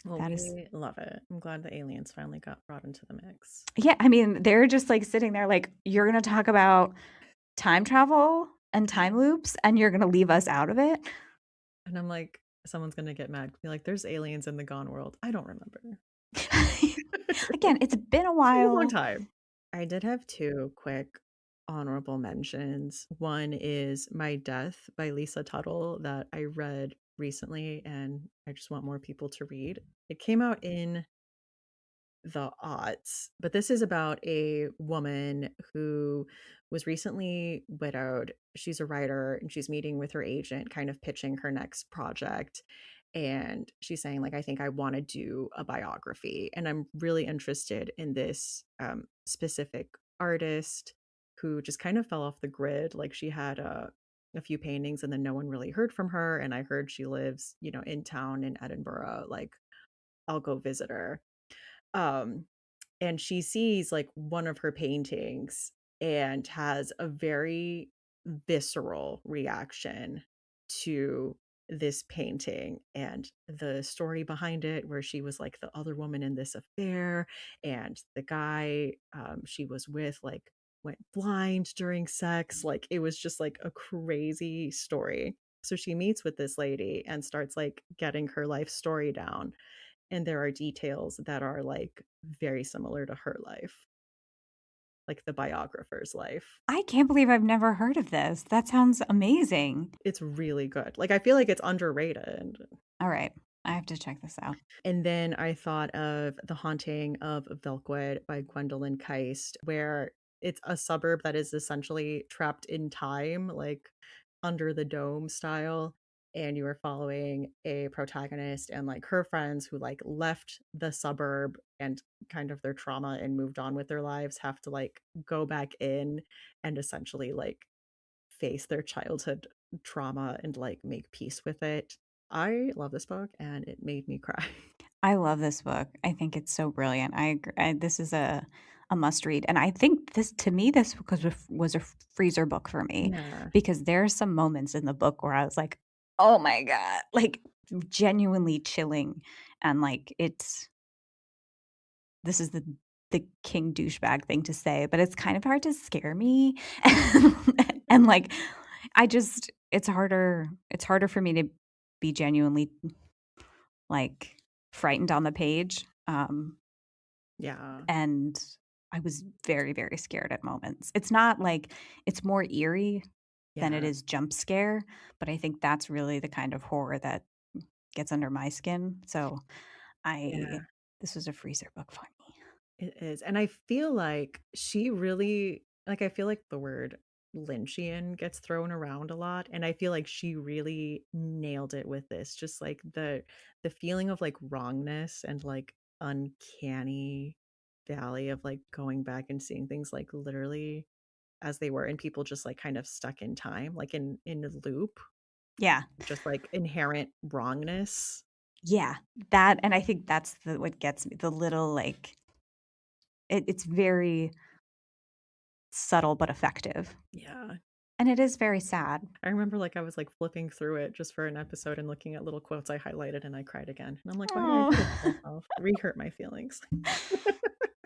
Well, that is we love it. I'm glad the aliens finally got brought into the mix. yeah. I mean, they're just like sitting there, like you're gonna talk about time travel and time loops, and you're gonna leave us out of it. And I'm like, someone's gonna get mad, be like, "There's aliens in the Gone world." I don't remember. Again, it's been a It's been a long while. time. I did have 2 quick honorable mentions. One is My Death by Lisa Tuttle that I read recently, and I just want more people to read. It came out in the aughts, but this is about a woman who was recently widowed. She's a writer, and she's meeting with her agent, kind of pitching her next project, and she's saying, like, "I think I wanna do a biography," and I'm really interested in this, specific artist who just kind of fell off the grid. Like, she had a few paintings, and then no one really heard from her, and I heard she lives, in town in Edinburgh. Like, I'll go visit her. Um, and she sees, like, one of her paintings and has a very visceral reaction to this painting and the story behind it, where she was, like, the other woman in this affair, and the guy, she was with, like, went blind during sex. Like, it was just, like, a crazy story. So she meets with this lady and starts, like, getting her life story down, and there are details that are, like, very similar to her life, like the biographer's life. I can't believe I've never heard of this. That sounds amazing. It's really good. Like, I feel like it's underrated. All right. I have to check this out. And then I thought of The Haunting of Velkwood by Gwendolyn Kiste, where it's a suburb that is essentially trapped in time, like, under the dome style. and you are following a protagonist and like her friends who like left the suburb and kind of their trauma and moved on with their lives have to like go back in and essentially like face their childhood trauma and like make peace with it. I love this book and it made me cry. I love this book. I think it's so brilliant. I agree. This is a must read, and I think this to me this book was a freezer book for me Yeah. because there are some moments in the book where I was like, "Oh my god!" Like genuinely chilling, and like it's this is the king douchebag thing to say, but it's kind of hard to scare me, and like I just it's harder for me to be genuinely like frightened on the page. Yeah. And I was very, very scared at moments. It's not like it's more eerie than it Yeah. is jump scare, but I think that's really the kind of horror that gets under my skin. So I Yeah. this was a freezer book for me. It is, and I feel like she really like, I feel like the word Lynchian gets thrown around a lot, and I feel like she really nailed it with this, just, like, the feeling of, like, wrongness and, like, uncanny valley of, like, going back and seeing things, like, literally as they were, and people just, like, kind of stuck in time, like, in a loop, Yeah. just, like, inherent wrongness. Yeah. That and I think that's what gets me. The little like it's very subtle but effective. Yeah. And it is very sad. I remember, like, I was, like, flipping through it just for an episode and looking at little quotes I highlighted, and I cried again, and I'm like, "Why did I Oh. do this to myself? Re-hurt my feelings."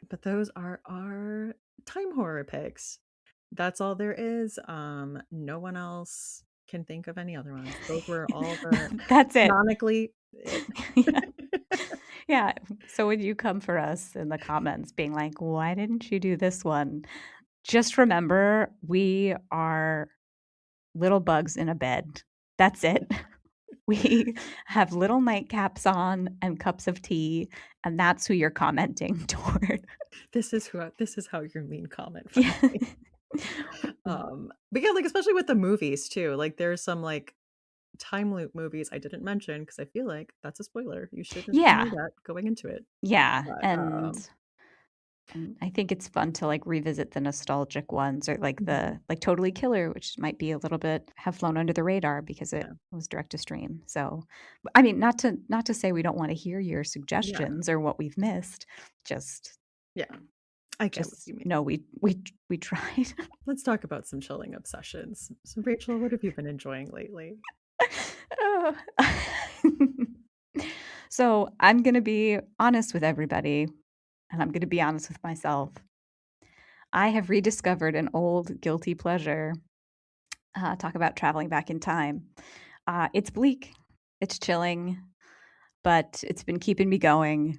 But those are our time horror picks. That's all there is, no one else can think of any other ones. Those were all the That's it. canonically it. Yeah. Yeah. So when you come for us in the comments being like, "Why didn't you do this one?" Just remember we are little bugs in a bed. That's it. We have little nightcaps on and cups of tea, and that's who you're commenting toward. This is how your mean comment Yeah. found me. But yeah, like, especially with the movies too, like, there's some, like, time loop movies I didn't mention because I feel like that's a spoiler. You shouldn't know Yeah. that going into it. Yeah, But, and I think it's fun to, like, revisit the nostalgic ones or, like, mhm, Totally Killer, which might be a little bit have flown under the radar because it yeah, was direct to stream, so I mean, not to say we don't wanna hear your yeah, suggestions or what we've missed, just yeah. I get what just you mean. know we tried. Let's talk about some chilling obsessions. So, Rachel, what have you been enjoying lately? Oh. So, I'm gonna be honest with everybody, and I'm gonna be honest with myself. I have rediscovered an old guilty pleasure. Talk about traveling back in time. It's bleak, it's chilling, but it's been keeping me going.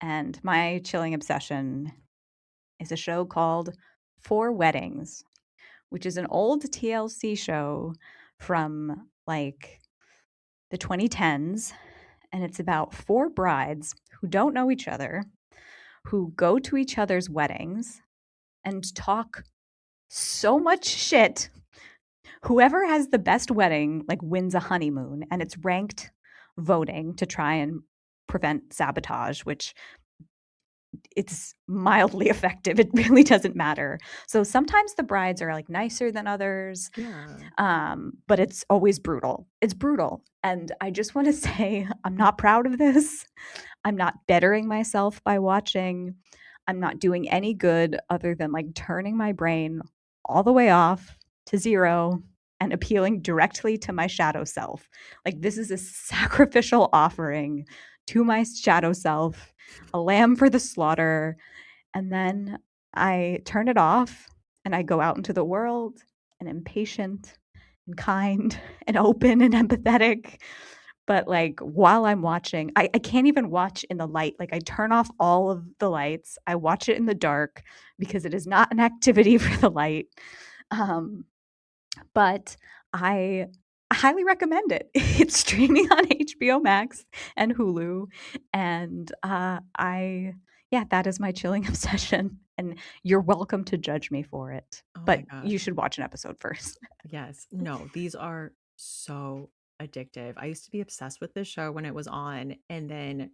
And my chilling obsession is a show called Four Weddings, which is an old TLC show from like the 2010s. And it's about four brides who don't know each other, who go to each other's weddings and talk so much shit. Whoever has the best wedding, like, wins a honeymoon, and it's ranked voting to try and prevent sabotage, which it's mildly effective. It really doesn't matter. So sometimes the brides are, like, nicer than others, Yeah. but it's always brutal. It's brutal, and I just wanna say I'm not proud of this. I'm not bettering myself by watching. I'm not doing any good other than, like, turning my brain all the way off to 0 and appealing directly to my shadow self. Like, this is a sacrificial offering to my shadow self, a lamb for the slaughter, and then I turn it off and I go out into the world and am patient and kind and open and empathetic. But, like, while I'm watching, I can't even watch in the light. Like, I turn off all of the lights. I watch it in the dark because it is not an activity for the light. Um, but I highly recommend it. It's streaming on HBO Max and Hulu, and, yeah, that is my chilling obsession, and you're welcome to judge me for it, Oh my but gosh. you should watch an episode first. Yes. No, these are so addictive. I used to be obsessed with this show when it was on, and then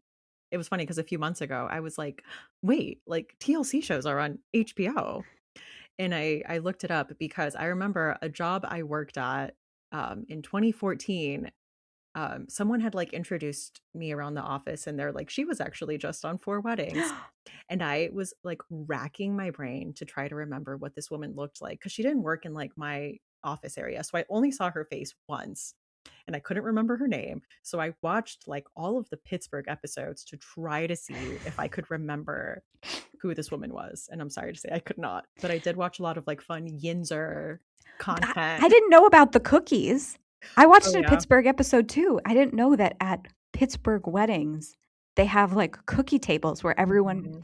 it was funny because a few months ago, I was like, "Wait, like, TLC shows are on HBO." And I looked it up because I remember a job I worked at, in 2014. Someone had, like, introduced me around the office, and they're like, "She was actually just on 4 Weddings." And I was, like, racking my brain to try to remember what this woman looked like because she didn't work in, like, my office area, so I only saw her face once, and I couldn't remember her name, so I watched, like, all of the Pittsburgh episodes to try to see if I could remember who this woman was, and I'm sorry to say I could not, but I did watch a lot of, like, fun Yinzer content. I didn't know about the cookies. I Oh, watched a yeah. Pittsburgh episode too. I didn't know that at Pittsburgh weddings, they have like cookie tables where everyone Mhm.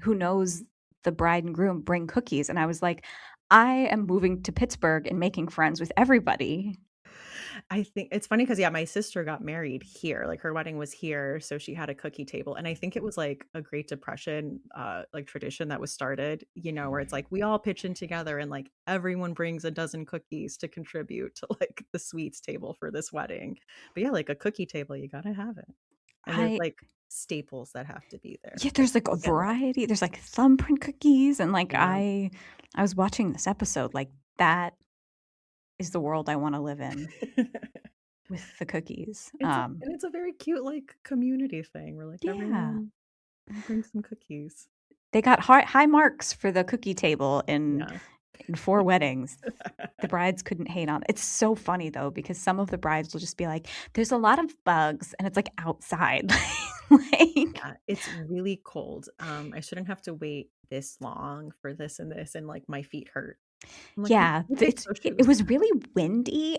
who knows the bride and groom bring cookies. And I was like, I am moving to Pittsburgh and making friends with everybody. I think it's funny because, yeah, my sister got married here, like, her wedding was here, so she had a cookie table, and I think it was, like, a Great Depression, like, tradition that was started, where it's like, we all pitch in together and, like, everyone brings a dozen cookies to contribute to, like, the sweets table for this wedding. But, yeah, like, a cookie table, you gotta have it. And there's, I like, staples that have to be there, Yeah, like, there's like a people get married. variety. There's like thumbprint cookies and like Yeah. I was watching this episode like that is the world I want to live in with the cookies. It's a very cute, like, community thing where, like, Yeah. everyone brings some cookies. They got high marks for the cookie table Yeah. in 4 weddings. The brides couldn't hate on it. It's so funny though because some of the brides will just be like, "There's a lot of bugs," and it's like outside. Like Yeah, it's really cold. I shouldn't have to wait this long for this and this, and, like, my feet hurt. I'm like, yeah, "Go take it snowshoes." was really windy.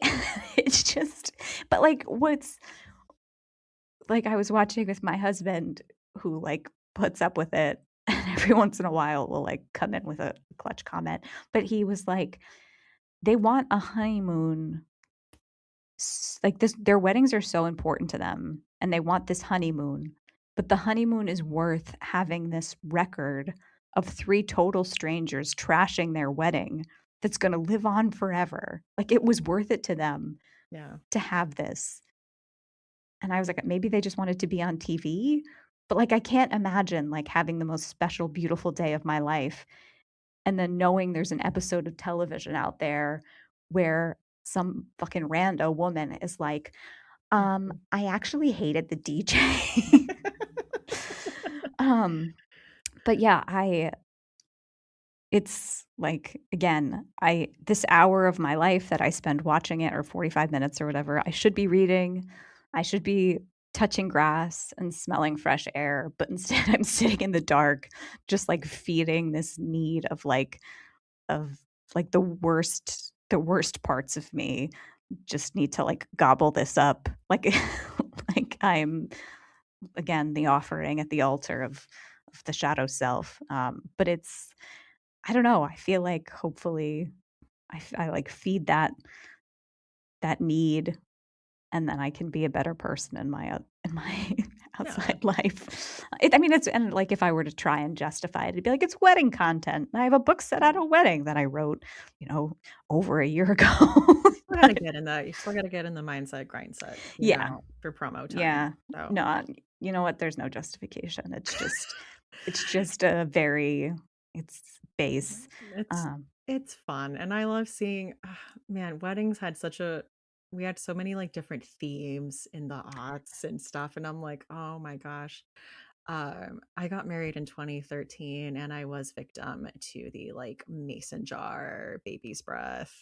It's just but like what's like I was watching with my husband who like puts up with it and every once in a while will like come in with a clutch comment, but he was like, "They want a honeymoon like this their weddings are so important to them and they want this honeymoon, but the honeymoon is worth having this record of 3 total strangers trashing their wedding that's going to live on forever. Like it was worth it to them Yeah. to have this." And I was like, maybe they just wanted to be on TV, but like I can't imagine like having the most special beautiful day of my life and then knowing there's an episode of television out there where some fucking rando woman is like, Mhm. I actually hated the DJ." Um, but yeah, I it's like again, I this hour of my life that I spend watching it or 45 minutes or whatever, I should be reading, I should be touching grass and smelling fresh air, but instead I'm sitting in the dark just like feeding this need of like the worst parts of me just need to like gobble this up. Like like I'm again the offering at the altar of the shadow self. But it's I don't know. I feel like hopefully I like feed that need, and then I can be a better person in my Yeah. outside life. I mean, it's and like if I were to try and justify it, it'd be like it's wedding content. I have a book set at a wedding that I wrote, over a year ago. But You still gotta get in the mindset, grind set, yeah, for promo time, yeah. so No, you know what? There's no justification. It's just a very it's base. it's Um, it's fun, and I love seeing man, weddings had such a we had so many, like, different themes in the aughts and stuff, and I'm like, "Oh my gosh." I got married in 2013, and I was victim to the, like, mason jar, baby's breath,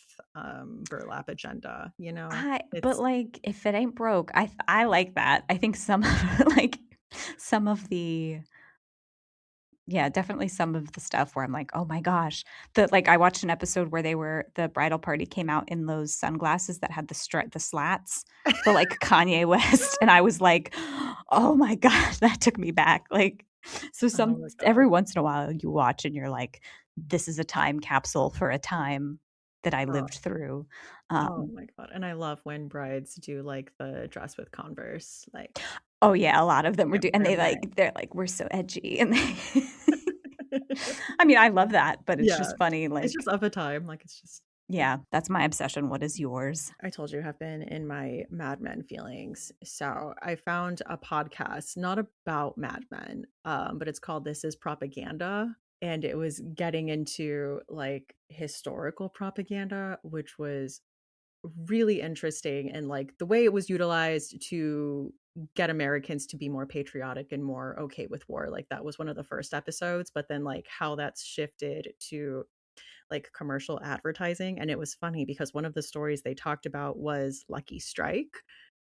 burlap agenda, you know? but It's like if it ain't broke, I like that. I think some of like some of the yeah, definitely some of the stuff where I'm like, "Oh my gosh." Like, I watched an episode where the bridal party came out in those sunglasses that had the slats, the, like, Kanye West, and I was like, "Oh my gosh," that took me back, like, so oh my every god. once in a while you watch and you're like, "This is a time capsule for a time that I Oh, lived through." oh Um, my god, and I love when brides do, like, the dress with Converse, like, oh yeah, a lot of them were yep, do and they're my they're like, "We're so edgy," and they I mean, I love that, but it's Yeah, just funny, it's just like of a time, like, it's just Yeah, that's my obsession. What is yours? I told you have been in my Mad Men feelings. So I found a podcast not about Mad Men, but it's called This Is Propaganda. And it was getting into like historical propaganda, which was really interesting, and like the way it was utilized to get Americans to be more patriotic and more okay with war. Like that was one of the first episodes, but then like how that's shifted to like commercial advertising. And it was funny because one of the stories they talked about was Lucky Strike,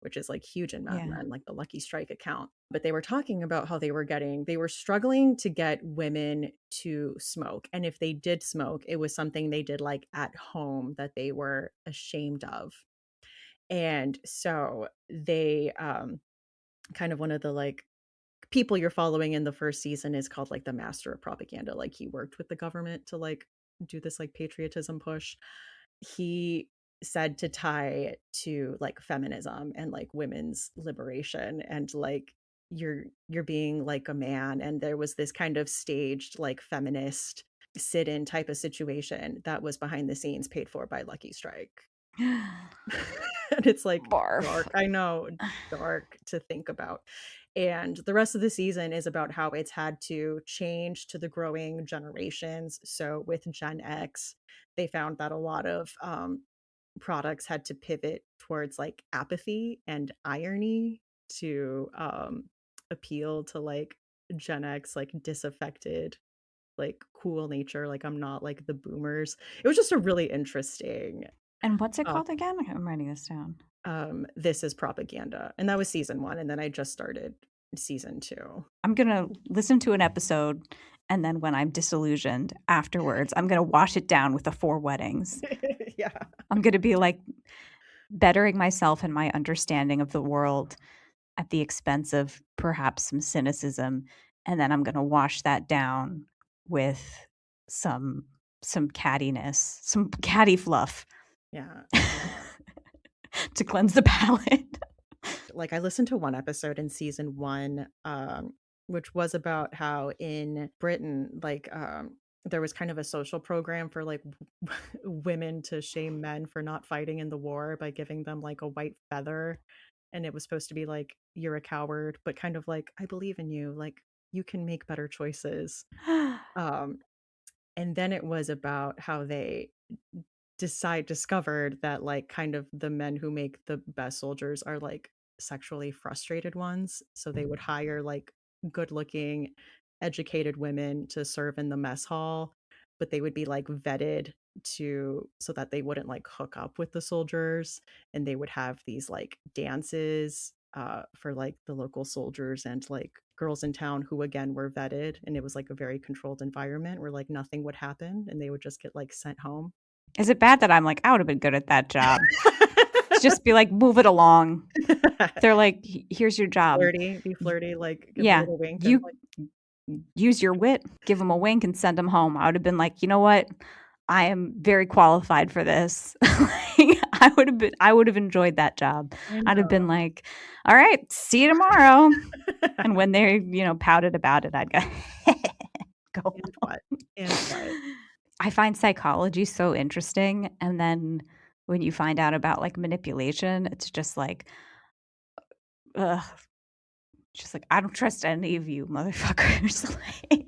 which is like huge in Mad Yeah. Men, like the Lucky Strike account. But they were talking about how they were struggling to get women to smoke. And if they did smoke, it was something they did like at home that they were ashamed of. And so they, kind of one of the like people you're following in the first season is called like the master of propaganda. Like he worked with the government to like do this like patriotism push. He said to tie it to like feminism and like women's liberation, and like you're being like a man. And there was this kind of staged like feminist sit-in type of situation that was behind the scenes paid for by Lucky Strike. And it's like Barf. dark. I know, dark to think about. And the rest of the season is about how it's had to change to the growing generations. So with Gen X, they found that a lot of products had to pivot towards like apathy and irony to appeal to like Gen X, like disaffected, like cool nature. Like I'm not like the boomers. It was just a really interesting And what's it uh, called again? I'm writing this down. This Is Propaganda. And that was season 1, and then I just started season 2. I'm going to listen to an episode, and then when I'm disillusioned afterwards, I'm going to wash it down with the 4 weddings. Yeah. I'm going to be like bettering myself and my understanding of the world at the expense of perhaps some cynicism. And then I'm going to wash that down with some cattiness, some catty fluff Yeah. to cleanse the palate. Like I listened to one episode in season 1, which was about how in Britain, like there was kind of a social program for like women to shame men for not fighting in the war by giving them like a white feather. And it was supposed to be like, you're a coward, but kind of like, I believe in you, like you can make better choices. Um, and then it was about how they discovered that like kind of the men who make the best soldiers are like sexually frustrated ones, so they would hire like good looking educated women to serve in the mess hall, but they would be like vetted to so that they wouldn't like hook up with the soldiers. And they would have these like dances for like the local soldiers and like girls in town who again were vetted, and it was like a very controlled environment where like nothing would happen and they would just get like sent home. Is it bad that I'm like, I would have been good at that job? Just be like, move it along. They're like, here's your job. Be flirty, like give a Yeah, little wink and you use your wit, give them a wink and send them home. I would have been like, you know what? I am very qualified for this. Like, I would have enjoyed that job. I I'd have know. been like, all right, see you tomorrow. And when they, pouted about it, I'd go, go. And what? And what? I find psychology so interesting. And then when you find out about like manipulation, it's just like, ugh, just like, I don't trust any of you motherfuckers. Like,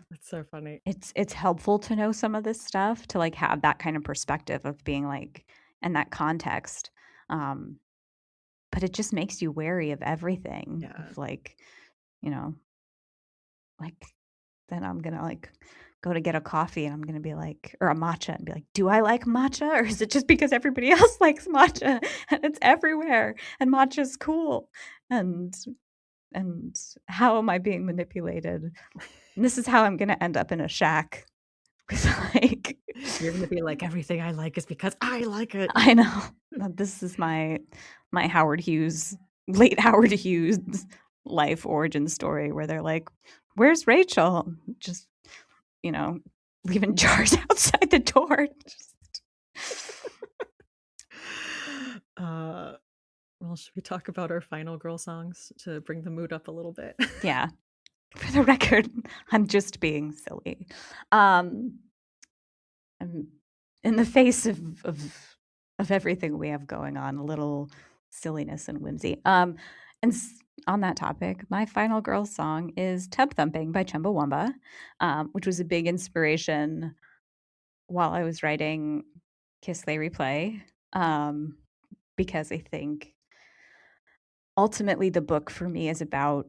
That's so funny. it's helpful to know some of this stuff, to like have that kind of perspective of being like in that context. Um, but it just makes you wary of everything. Yeah. Of like, you know, like then I'm gonna like go to get a coffee and I'm gonna be like, or a matcha, and be like, do I like matcha, or is it just because everybody else likes matcha and it's everywhere and matcha's cool? And how am I being manipulated? And this is how I'm gonna end up in a shack with like, You're gonna be like, everything I like is because I like it. I know that this is my late Howard Hughes life origin story, where they're like, where's Rachel? Just, leaving jars outside the door. Well, should we talk about our final girl songs to bring the mood up a little bit? Yeah. For the record, I'm just being silly. I'm in the face of everything we have going on, a little silliness and whimsy. On that topic, my final girls song is Tub Thumping by Chumbawamba, which was a big inspiration while I was writing Kiss Lay Replay, because I think ultimately the book for me is about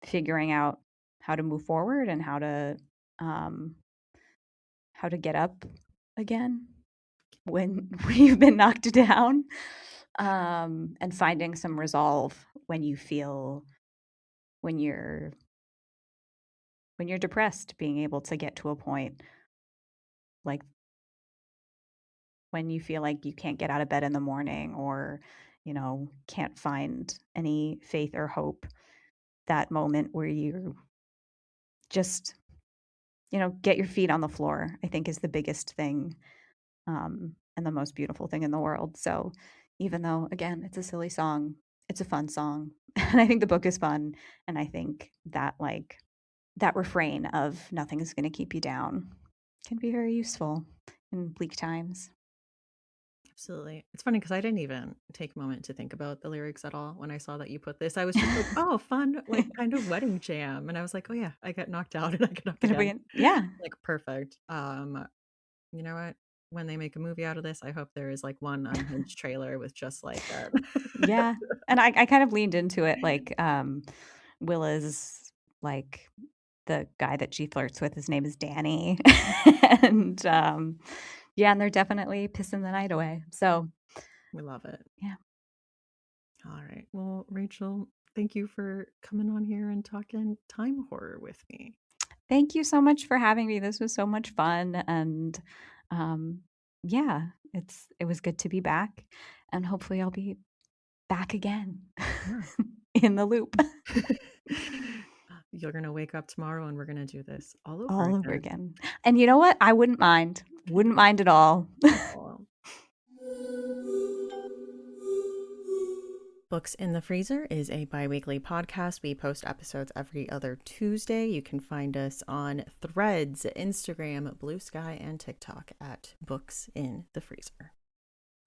figuring out how to move forward and um, how to get up again when you've been knocked down, and finding some resolve when you feel when you're depressed, being able to get to a point like when you feel like you can't get out of bed in the morning, or can't find any faith or hope, that moment where you just get your feet on the floor, I think, is the biggest thing, and the most beautiful thing in the world. So even though, again, it's a silly song, it's a fun song. And I think the book is fun. And I think that, like, that refrain of nothing is going to keep you down can be very useful in bleak times. Absolutely. It's funny because I didn't even take a moment to think about the lyrics at all when I saw that you put this. I was just like, oh, fun, like kind of wedding jam. And I was like, oh yeah, I get knocked out and I get up again. Yeah. Like perfect. You know what? When they make a movie out of this, I hope there is like one unhinged trailer with just like that. Yeah. And I kind of leaned into it, like, Willa's, like, the guy that she flirts with, his name is Danny. And yeah, and they're definitely pissing the night away. So We love it. yeah. All right. Well, Rachel, thank you for coming on here and talking time horror with me. Thank you so much for having me. This was so much fun. And yeah, it was good to be back. And hopefully I'll be back again Yeah. in the loop. You're going to wake up tomorrow and we're going to do this all over All over again. again. And you know what? I wouldn't mind. Wouldn't mind at all. Oh. Books in the Freezer is a bi-weekly podcast. We post episodes every other Tuesday. You can find us on Threads, Instagram, Blue Sky, and TikTok at Books in the Freezer.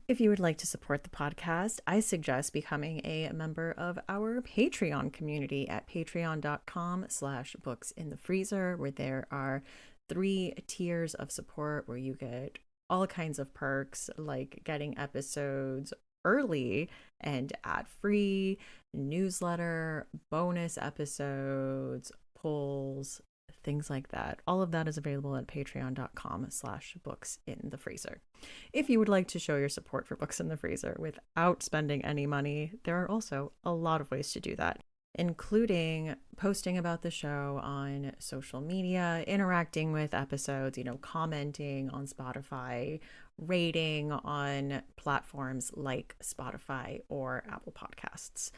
If you would like to support the podcast, I suggest becoming a member of our Patreon community at patreon.com/booksinthefreezer, where there are 3 tiers of support where you get all kinds of perks, like getting episodes early and ad-free, newsletter, bonus episodes, polls, things like that. All of that is available at patreon.com/booksinthefreezer. If you would like to show your support for Books in the Freezer without spending any money, there are also a lot of ways to do that, including posting about the show on social media, interacting with episodes, commenting on Spotify, rating on platforms like Spotify or Apple Podcasts.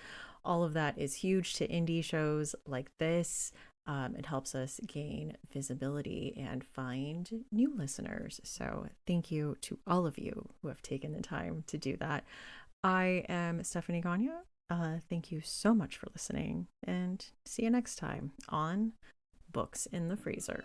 All of that is huge to indie shows like this. It helps us gain visibility and find new listeners. So thank you to all of you who have taken the time to do that. I am Stephanie Gagne. Thank you so much for listening, and see you next time on Books in the Freezer.